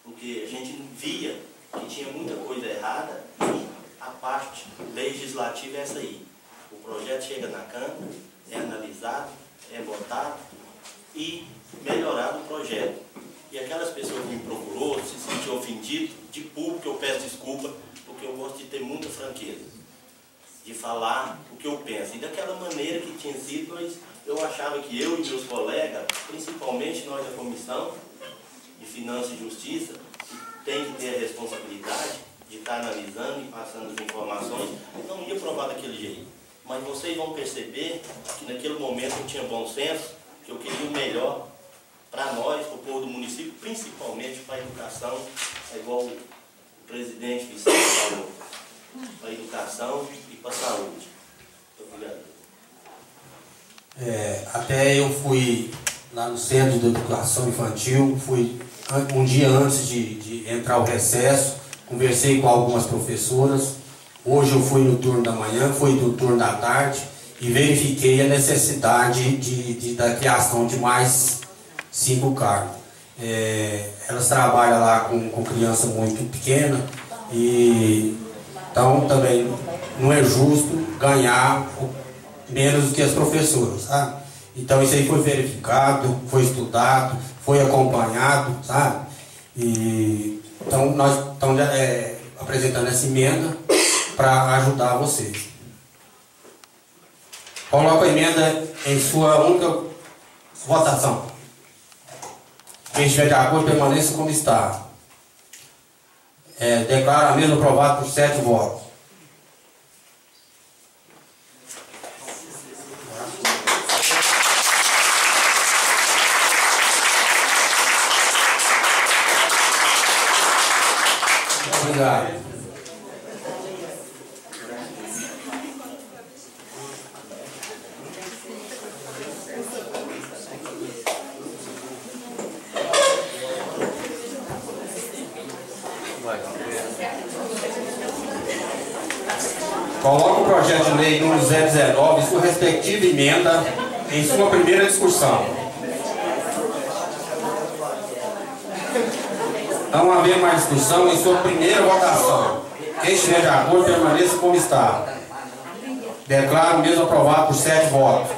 porque a gente via que tinha muita coisa errada e a parte legislativa é essa aí. O projeto chega na Câmara, é analisado, é votado e melhorado o projeto. E aquelas pessoas que me procurou, se sentiu ofendido, de público eu peço desculpa, porque eu gosto de ter muita franqueza, de falar o que eu penso. E daquela maneira que tinha sido, eu achava que eu e meus colegas, principalmente nós da Comissão de Finanças e Justiça, tem que ter a responsabilidade de estar analisando e passando as informações, não ia provar daquele jeito. Mas vocês vão perceber que naquele momento eu tinha bom senso, que eu queria o melhor para nós, para o povo do município, principalmente para a educação, igual o presidente Vicente falou, para a educação e para a saúde. Obrigado. Até eu fui lá no Centro de Educação Infantil, fui um dia antes de entrar o recesso, conversei com algumas professoras. Hoje eu fui no turno da manhã, fui no turno da tarde e verifiquei a necessidade da criação de mais 5 cargos. Elas trabalham lá com criança muito pequena e então também não é justo ganhar menos do que as professoras, sabe? Então isso aí foi verificado, foi estudado, foi acompanhado, sabe? Então nós estamos apresentando essa emenda para ajudar vocês. Coloco a emenda em sua única votação. Quem estiver de acordo, permaneça como está. Declaro a mesma aprovada por 7 votos. Obrigado. Coloco o projeto de lei número 019 e sua respectiva emenda em sua primeira discussão. Não haver mais discussão em sua primeira votação. Quem estiver de acordo, permaneça como está. Declaro o mesmo aprovado por 7 votos.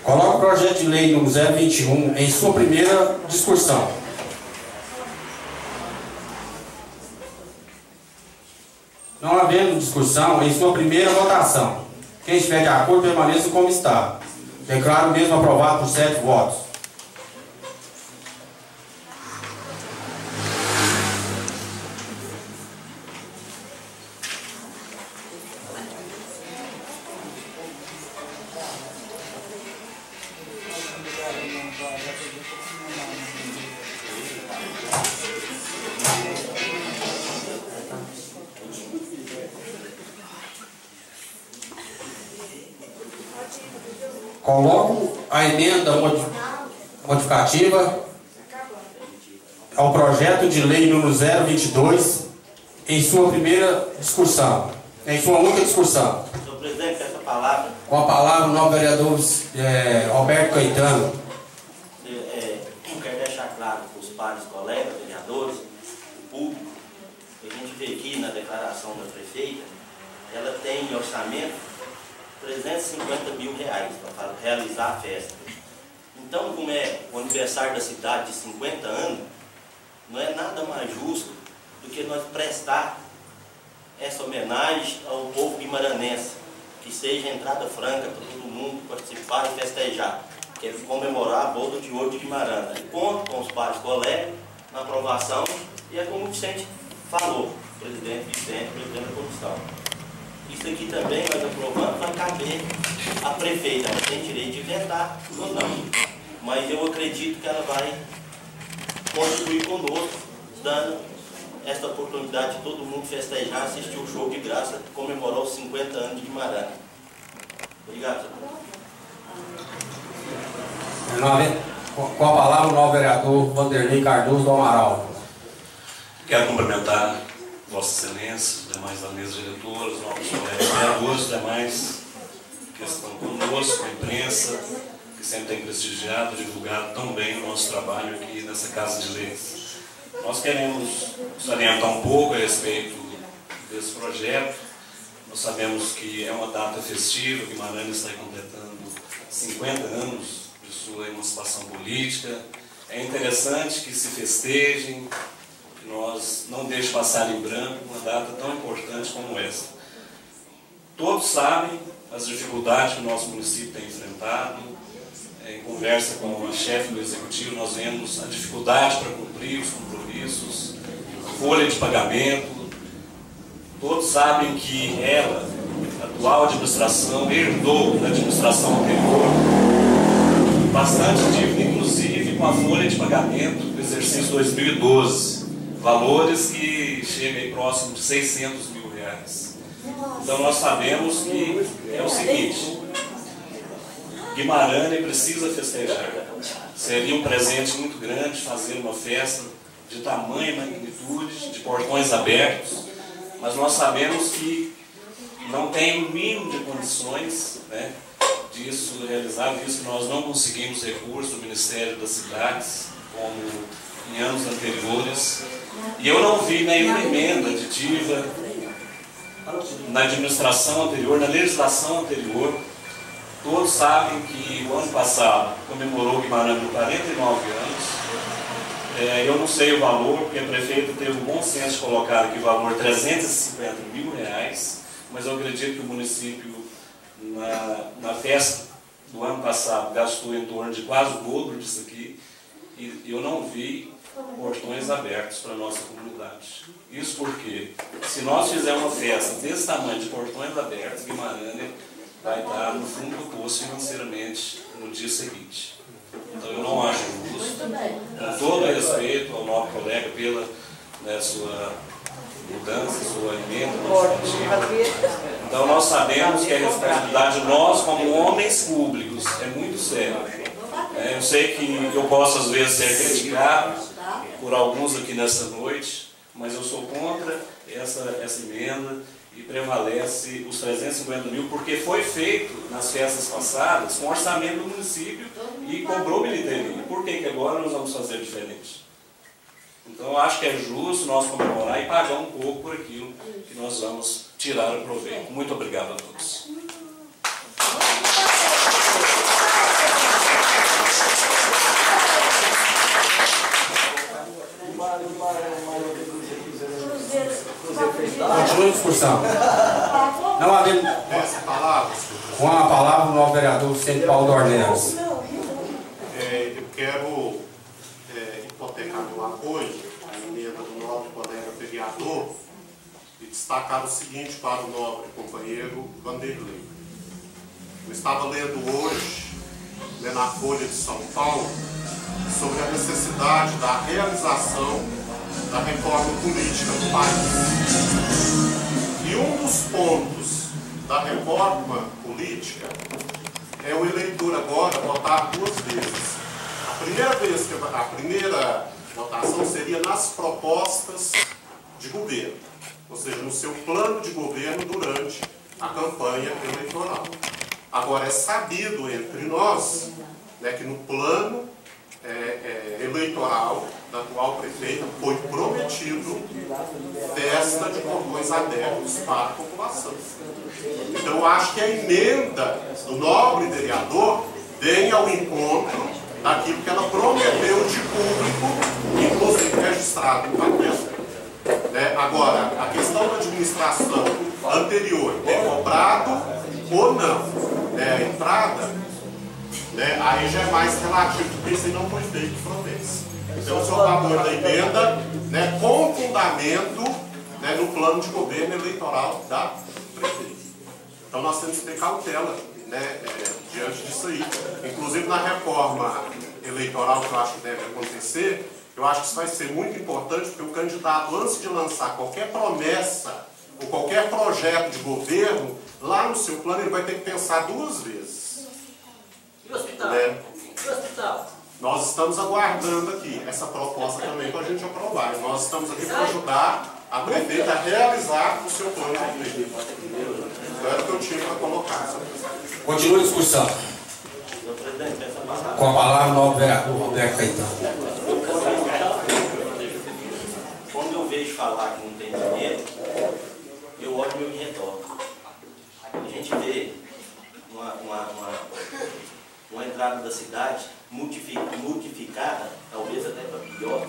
Coloco o projeto de lei número 021 em sua primeira discussão. Não havendo discussão, em sua primeira votação. Quem estiver de acordo, permaneça como está. Declaro o mesmo aprovado por 7 votos. Coloco a emenda modificativa ao projeto de lei número 022 em sua primeira discussão, em sua única discussão. Senhor presidente, essa palavra. Com a palavra o novo vereador Roberto Caetano. Eu quero deixar claro para os pares, colegas, vereadores, o público, que a gente vê aqui na declaração da prefeita, ela tem em orçamento 350 mil reais para realizar a festa. Então, como é o aniversário da cidade de 50 anos, não é nada mais justo do que nós prestar essa homenagem ao povo guimaranense, que seja entrada franca para todo mundo participar e festejar, que é comemorar a boda de ouro de Guimarães. Conto com os pares colegas na aprovação, e é como o Vicente falou, presidente da comissão. Isso aqui também, nós aprovando, vai caber à prefeita. Ela tem direito de vetar ou não. Mas eu acredito que ela vai contribuir conosco, dando esta oportunidade de todo mundo festejar, assistir o show de graça, comemorar os 50 anos de Guimarães. Obrigado, senhor. Com a palavra o novo vereador Vanderlei Cardoso do Amaral. Quero cumprimentar Vossa Excelência, os demais da mesa diretora, os nossos colegas vereadores, os demais que estão conosco, a imprensa, que sempre tem prestigiado, divulgado tão bem o nosso trabalho aqui nessa Casa de Leis. Nós queremos salientar um pouco a respeito desse projeto. Nós sabemos que é uma data festiva, Guimarães está completando 50 anos de sua emancipação política. É interessante que se festejem, que nós não deixemos passar em branco uma data tão importante como essa. Todos sabem as dificuldades que o nosso município tem enfrentado. Em conversa com a chefe do Executivo, nós vemos a dificuldade para cumprir os compromissos, a folha de pagamento. Todos sabem que ela, a atual administração, herdou da administração anterior bastante dívida, inclusive com a folha de pagamento do exercício 2012, valores que chegam aí próximo de 600 mil reais. Então nós sabemos que é o seguinte: Guimarães precisa festejar. Seria um presente muito grande fazer uma festa de tamanha magnitude, de portões abertos, mas nós sabemos que não tem o mínimo de condições, né, disso realizar, visto que nós não conseguimos recursos do Ministério das Cidades, como em anos anteriores. E eu não vi nenhuma emenda aditiva na administração anterior, na legislação anterior. Todos sabem que o ano passado comemorou Guimarães por 49 anos. Eu não sei o valor, porque a prefeita teve o bom senso de colocar aqui o valor de 350 mil reais, mas eu acredito que o município, na festa do ano passado, gastou em torno de quase o dobro disso aqui, e eu não vi portões abertos para a nossa comunidade. Isso porque, se nós fizermos uma festa desse tamanho de portões abertos, Guimarães vai estar no fundo do poço financeiramente no dia seguinte. Então eu não acho justo, com todo respeito ao nosso colega pela sua mudança, sua emenda modificativa, Então nós sabemos que a responsabilidade de nós, como homens públicos, é muito séria. Eu sei que eu posso às vezes ser criticado por alguns aqui nessa noite, mas eu sou contra essa emenda e prevalece os 350 mil, porque foi feito nas festas passadas com orçamento do município e cobrou bilheteria. Por que agora nós vamos fazer diferente? Então eu acho que é justo nós comemorar e pagar um pouco por aquilo que nós vamos tirar o proveito. Muito obrigado a todos. Continua a discussão. Não havendo. Com a palavra o novo vereador Vicente Paulo Dornelas. Eu quero hipotecar meu apoio à emenda do nobre colega vereador e destacar o seguinte para o nobre companheiro Vanderlei. Eu estava lendo hoje, na Folha de São Paulo, sobre a necessidade da realização da reforma política do país. E um dos pontos da reforma política é o eleitor agora votar 2 vezes. A primeira votação seria nas propostas de governo, ou seja, no seu plano de governo durante a campanha eleitoral. Agora, é sabido entre nós, que no plano eleitoral da atual prefeita foi prometido festa de portões abertos para a população. Então, eu acho que a emenda do nobre vereador vem ao encontro daquilo que ela prometeu de público, inclusive registrado no papel. Agora, a questão da administração anterior, ter cobrado ou não a entrada, aí já é mais relativo, porque isso não foi feito promessa. Então, eu sou a favor da emenda, com fundamento no plano de governo eleitoral da prefeita. Então, nós temos que ter cautela diante disso aí. Inclusive, na reforma eleitoral que eu acho que deve acontecer, eu acho que isso vai ser muito importante, porque o candidato, antes de lançar qualquer promessa ou qualquer projeto de governo, lá no seu plano ele vai ter que pensar 2 vezes. E o hospital? E o hospital? Nós estamos aguardando aqui essa proposta também para a gente aprovar. E nós estamos aqui para ajudar a prefeita a realizar o seu plano de governo. Então era o que eu tinha para colocar. Continua a discussão. Com a palavra o novo vereador Roberto Caetano. Quando eu vejo falar que não tem dinheiro, eu olho meu redor. A gente vê uma entrada da cidade modificada, talvez até para pior,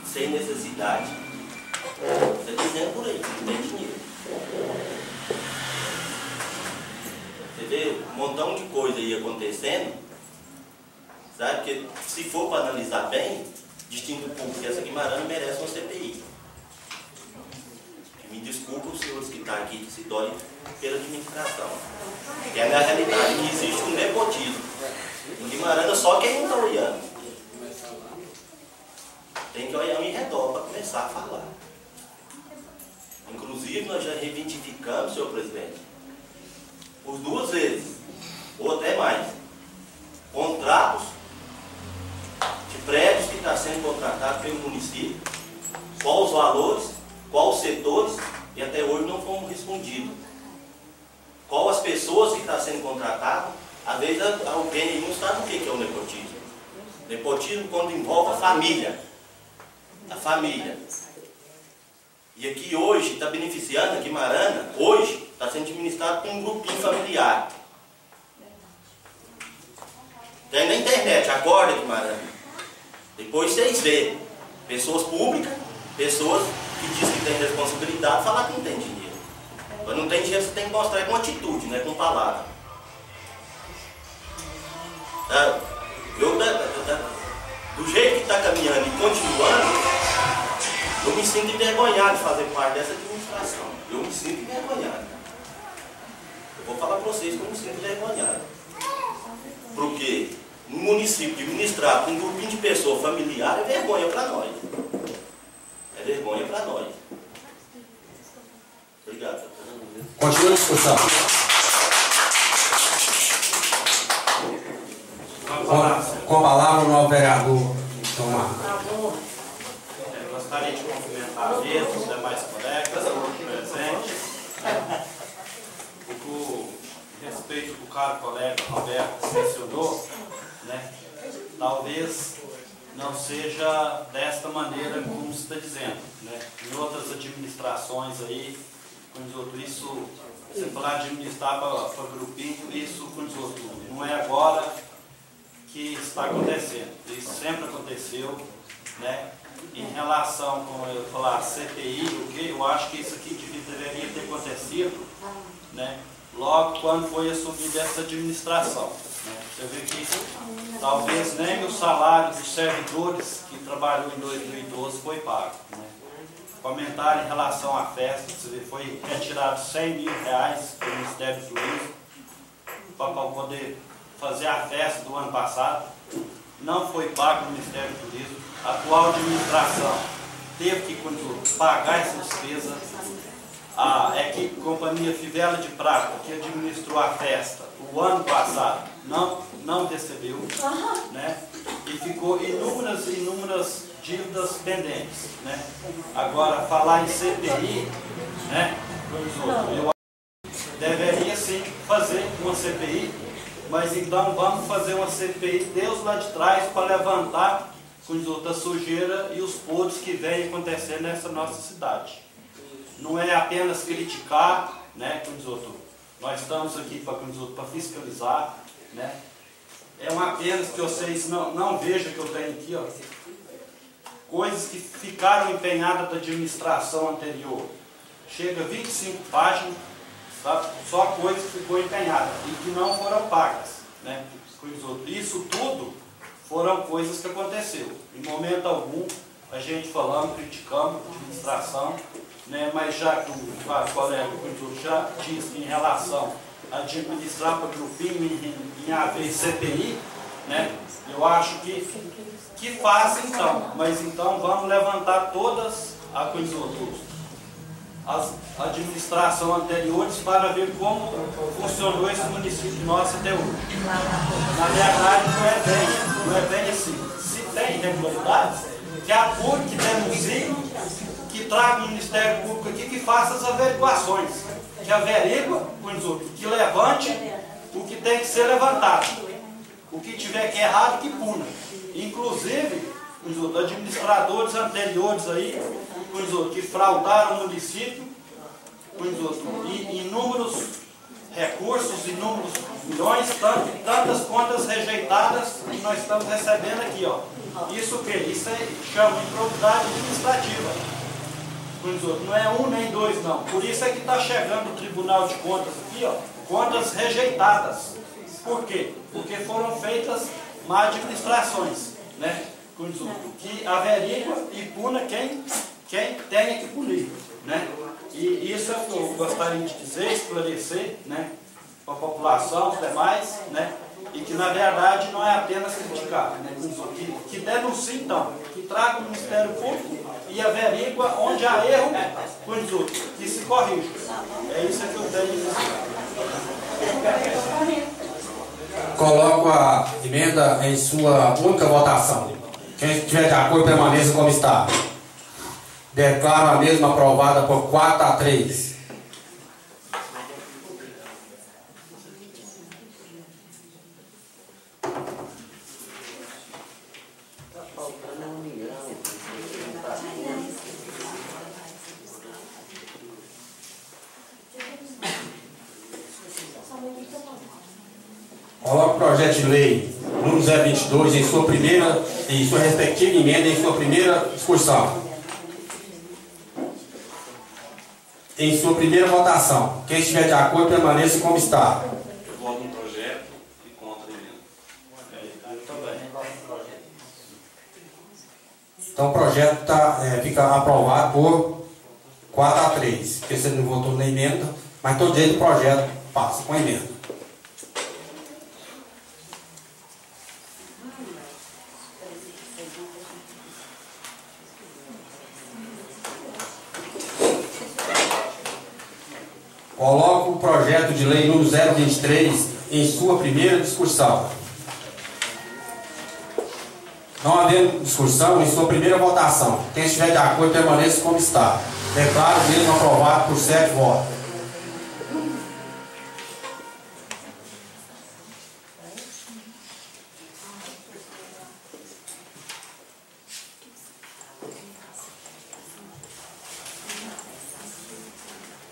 sem necessidade. Está dizendo por aí que não tem dinheiro. Você vê um montão de coisa aí acontecendo, sabe? Porque se for para analisar bem, distinto público, essa Guimarães merece uma CPI. Me desculpa os senhores que estão aqui, que se doem pela administração. Que é na realidade que existe um nepotismo. Em Guimarães só quem não está olhando. Tem que olhar em redor para começar a falar. Inclusive nós já reivindificamos, senhor presidente, por 2 vezes, ou até mais, contratos de prédios que estão sendo contratados pelo município, qual os valores, quais os setores, e até hoje não fomos respondidos. Qual as pessoas que estão sendo contratadas, às vezes alguém não sabe o que é o nepotismo. Nepotismo quando envolve a família. A família. E aqui hoje está beneficiando a Guimarães, hoje está sendo administrado por um grupinho familiar. Tem na internet, acorda Guimarães. Depois vocês veem. Pessoas públicas, pessoas que dizem que têm responsabilidade, falar que não tem dinheiro. Mas não tem dinheiro, você tem que mostrar com atitude, não é com palavra. Do jeito que está caminhando e continuando, eu me sinto envergonhado de fazer parte dessa administração. Eu me sinto envergonhado. Eu vou falar para vocês que eu me sinto envergonhado. Porque no município administrado com um grupinho de pessoas familiar é vergonha para nós. É vergonha para nós. Obrigado. Continua a discussão. Com a palavra o novo vereador Tomar. Gostaria de cumprimentar a mesa, os demais colegas presentes. A respeito do caro colega Roberto mencionou, né, talvez não seja desta maneira como se está dizendo. Né? Em outras administrações aí, isso, você falar de administrar para grupinho, isso não é agora que está acontecendo. Isso sempre aconteceu, né? Em relação, como eu falar, CPI, o que eu acho que isso aqui deveria ter acontecido, né? Logo quando foi assumida essa administração. Né? Você vê que talvez nem o salário dos servidores que trabalhou em 2012 foi pago. Né? Comentário em relação à festa, você vê, foi retirado R$100 mil do Ministério do Turismo para poder fazer a festa do ano passado. Não foi pago no Ministério do Turismo. A atual administração teve que pagar essa despesa. A equipe Companhia Fivela de Prata, que administrou a festa o ano passado, não recebeu, né? E ficou inúmeras dívidas pendentes, né? Agora, falar em CPI, né? Eu deveria sim fazer uma CPI, mas então vamos fazer uma CPI Deus lá de trás para levantar a sujeira e os podres que vêm acontecendo nessa nossa cidade. Não é apenas criticar, né, nós estamos aqui para fiscalizar, né? É uma pena que vocês não vejam que eu tenho aqui, ó, coisas que ficaram empenhadas da administração anterior. Chega a 25 páginas, sabe? Só coisas que ficou empenhada e que não foram pagas, né? Isso tudo foram coisas que aconteceu. Em momento algum, a gente falando, criticamos a administração, né? Mas já que o colega já disse que em relação a administrar para grupinho em haver CPI, né? Eu acho que faz então, mas então vamos levantar todas as administrações anteriores para ver como funcionou esse município nosso até hoje. Na verdade, não é bem assim. Se tem irregularidades, que apure, que denuncie, que traga o Ministério Público aqui, que faça as averiguações, que averigue que levante o que tem que ser levantado. O que tiver que errado, que puna. Inclusive, os administradores anteriores aí, que fraudaram o município, inúmeros recursos, inúmeros milhões, tantas contas rejeitadas que nós estamos recebendo aqui, ó. Isso o quê? Isso chama de improbidade administrativa. Não é um nem dois, não. Por isso é que está chegando o Tribunal de Contas aqui, ó, contas rejeitadas. Por quê? Porque foram feitas má administrações, né? Que averigua e puna quem tenha que punir, né? E isso é o que eu gostaria de dizer, esclarecer, né, para a população, os demais, né? E que na verdade não é apenas criticar, né? Que denuncie então, que traga o Ministério Público e averigua onde há erro com os outros, que se corrija. É isso que eu tenho a dizer. Coloco a emenda em sua única votação. Quem estiver de acordo, permaneça como está. Declaro a mesma aprovada por 4-3. Coloco o projeto de lei número 022 em sua respectiva emenda em sua primeira discussão. Em sua primeira votação. Quem estiver de acordo, permaneça como está. Eu voto no projeto e contra a emenda. Então o projeto fica aprovado por 4-3. Porque você não votou na emenda, mas todo jeito o projeto passa com a emenda. Coloco 023 em sua primeira discussão. Não havendo discussão, em sua primeira votação, quem estiver de acordo permaneça como está. Declaro mesmo aprovado por 7 votos.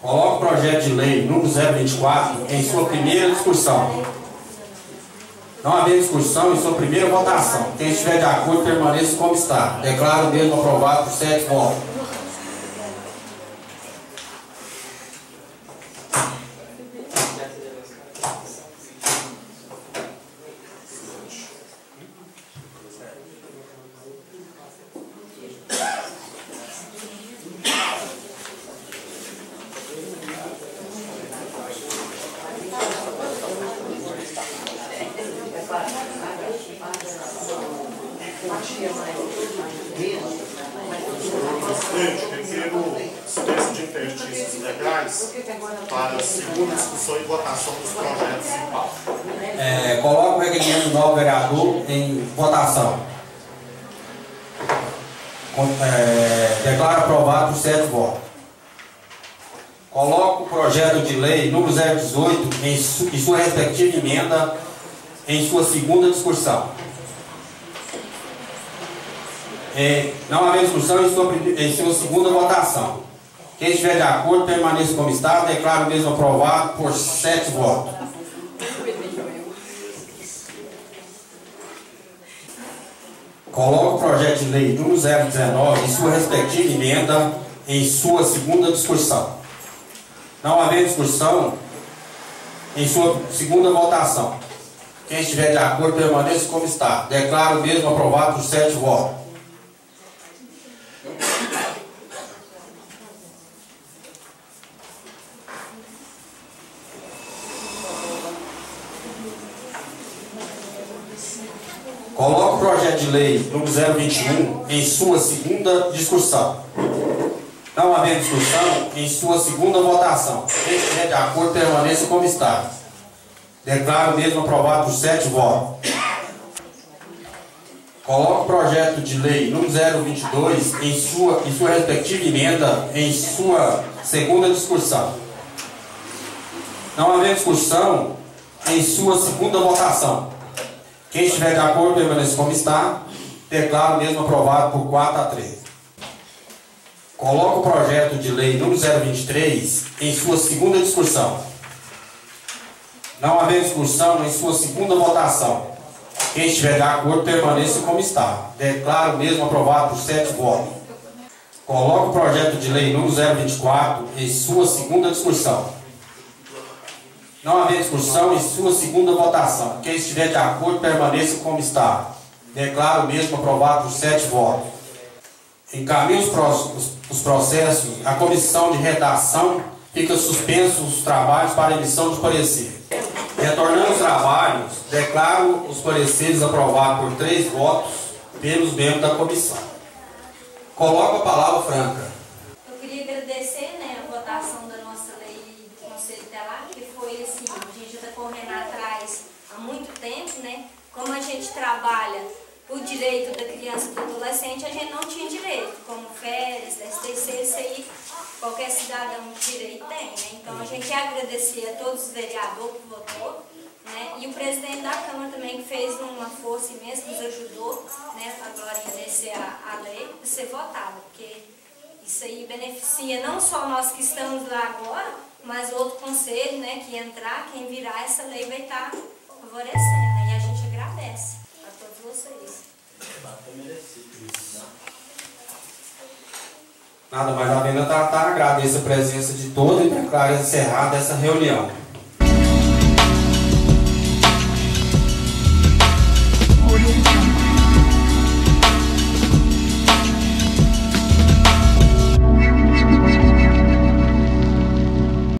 Coloco o projeto de lei número 024 em sua primeira discussão. Não havendo discussão, em sua primeira votação. Quem estiver de acordo, permaneça como está. Declaro mesmo aprovado por 7 votos. Presidente, requeiro espécie de interstícios legais para a segunda discussão e votação dos projetos em pauta. Coloco o requerimento do novo vereador em votação. Declaro aprovado por 7 votos. Coloco o projeto de lei número 018 em sua respectiva emenda em sua segunda discussão. Não haver discussão em sua segunda votação. Quem estiver de acordo, permaneça como está. Declaro mesmo aprovado por 7 votos. Coloco o projeto de lei número 019 em sua respectiva emenda em sua segunda discussão. Não haver discussão em sua segunda votação. Quem estiver de acordo, permaneça como está. Declaro mesmo aprovado por 7 votos. Coloco o projeto de lei número 021 em sua segunda discussão. Não havendo discussão, em sua segunda votação. Quem estiver de acordo, permaneça como está. Declaro mesmo aprovado por 7 votos. Coloco o projeto de lei número 022 em sua respectiva emenda em sua segunda discussão. Não havendo discussão, em sua segunda votação. Quem estiver de acordo, permaneça como está. Declaro mesmo aprovado por 4-3. Coloco o projeto de lei número 023 em sua segunda discussão. Não havendo discussão, em sua segunda votação. Quem estiver de acordo, permaneça como está. Declaro mesmo aprovado por 7 votos. Coloco o projeto de lei número 024 em sua segunda discussão. Não haver discussão, em sua segunda votação. Quem estiver de acordo, permaneça como está. Declaro mesmo aprovado por 7 votos. Encaminho os processos, a comissão de redação fica suspenso os trabalhos para emissão de parecer. Retornando os trabalhos, declaro os pareceres aprovados por 3 votos pelos membros da comissão. Coloco a palavra Franca. Eu queria agradecer, a votação da nossa lei do Conselho Tutelar, que foi assim, a gente está correndo atrás há muito tempo, Como a gente trabalha o direito da criança e do adolescente, a gente não tinha direito, como férias, STC, isso aí qualquer cidadão de direito tem, Então a gente quer agradecer a todos os vereadores que votou, E o presidente da Câmara também, que fez uma força imensa, nos ajudou, agora em descer a lei, para ser votada, porque isso aí beneficia não só nós que estamos lá agora, mas o outro conselho, que entrar, quem virar essa lei vai estar favorecendo, e a gente agradece a todos vocês. Nada mais a pena tratar, agradeço a presença de todos e declaro encerrada essa reunião. Audio Jungle.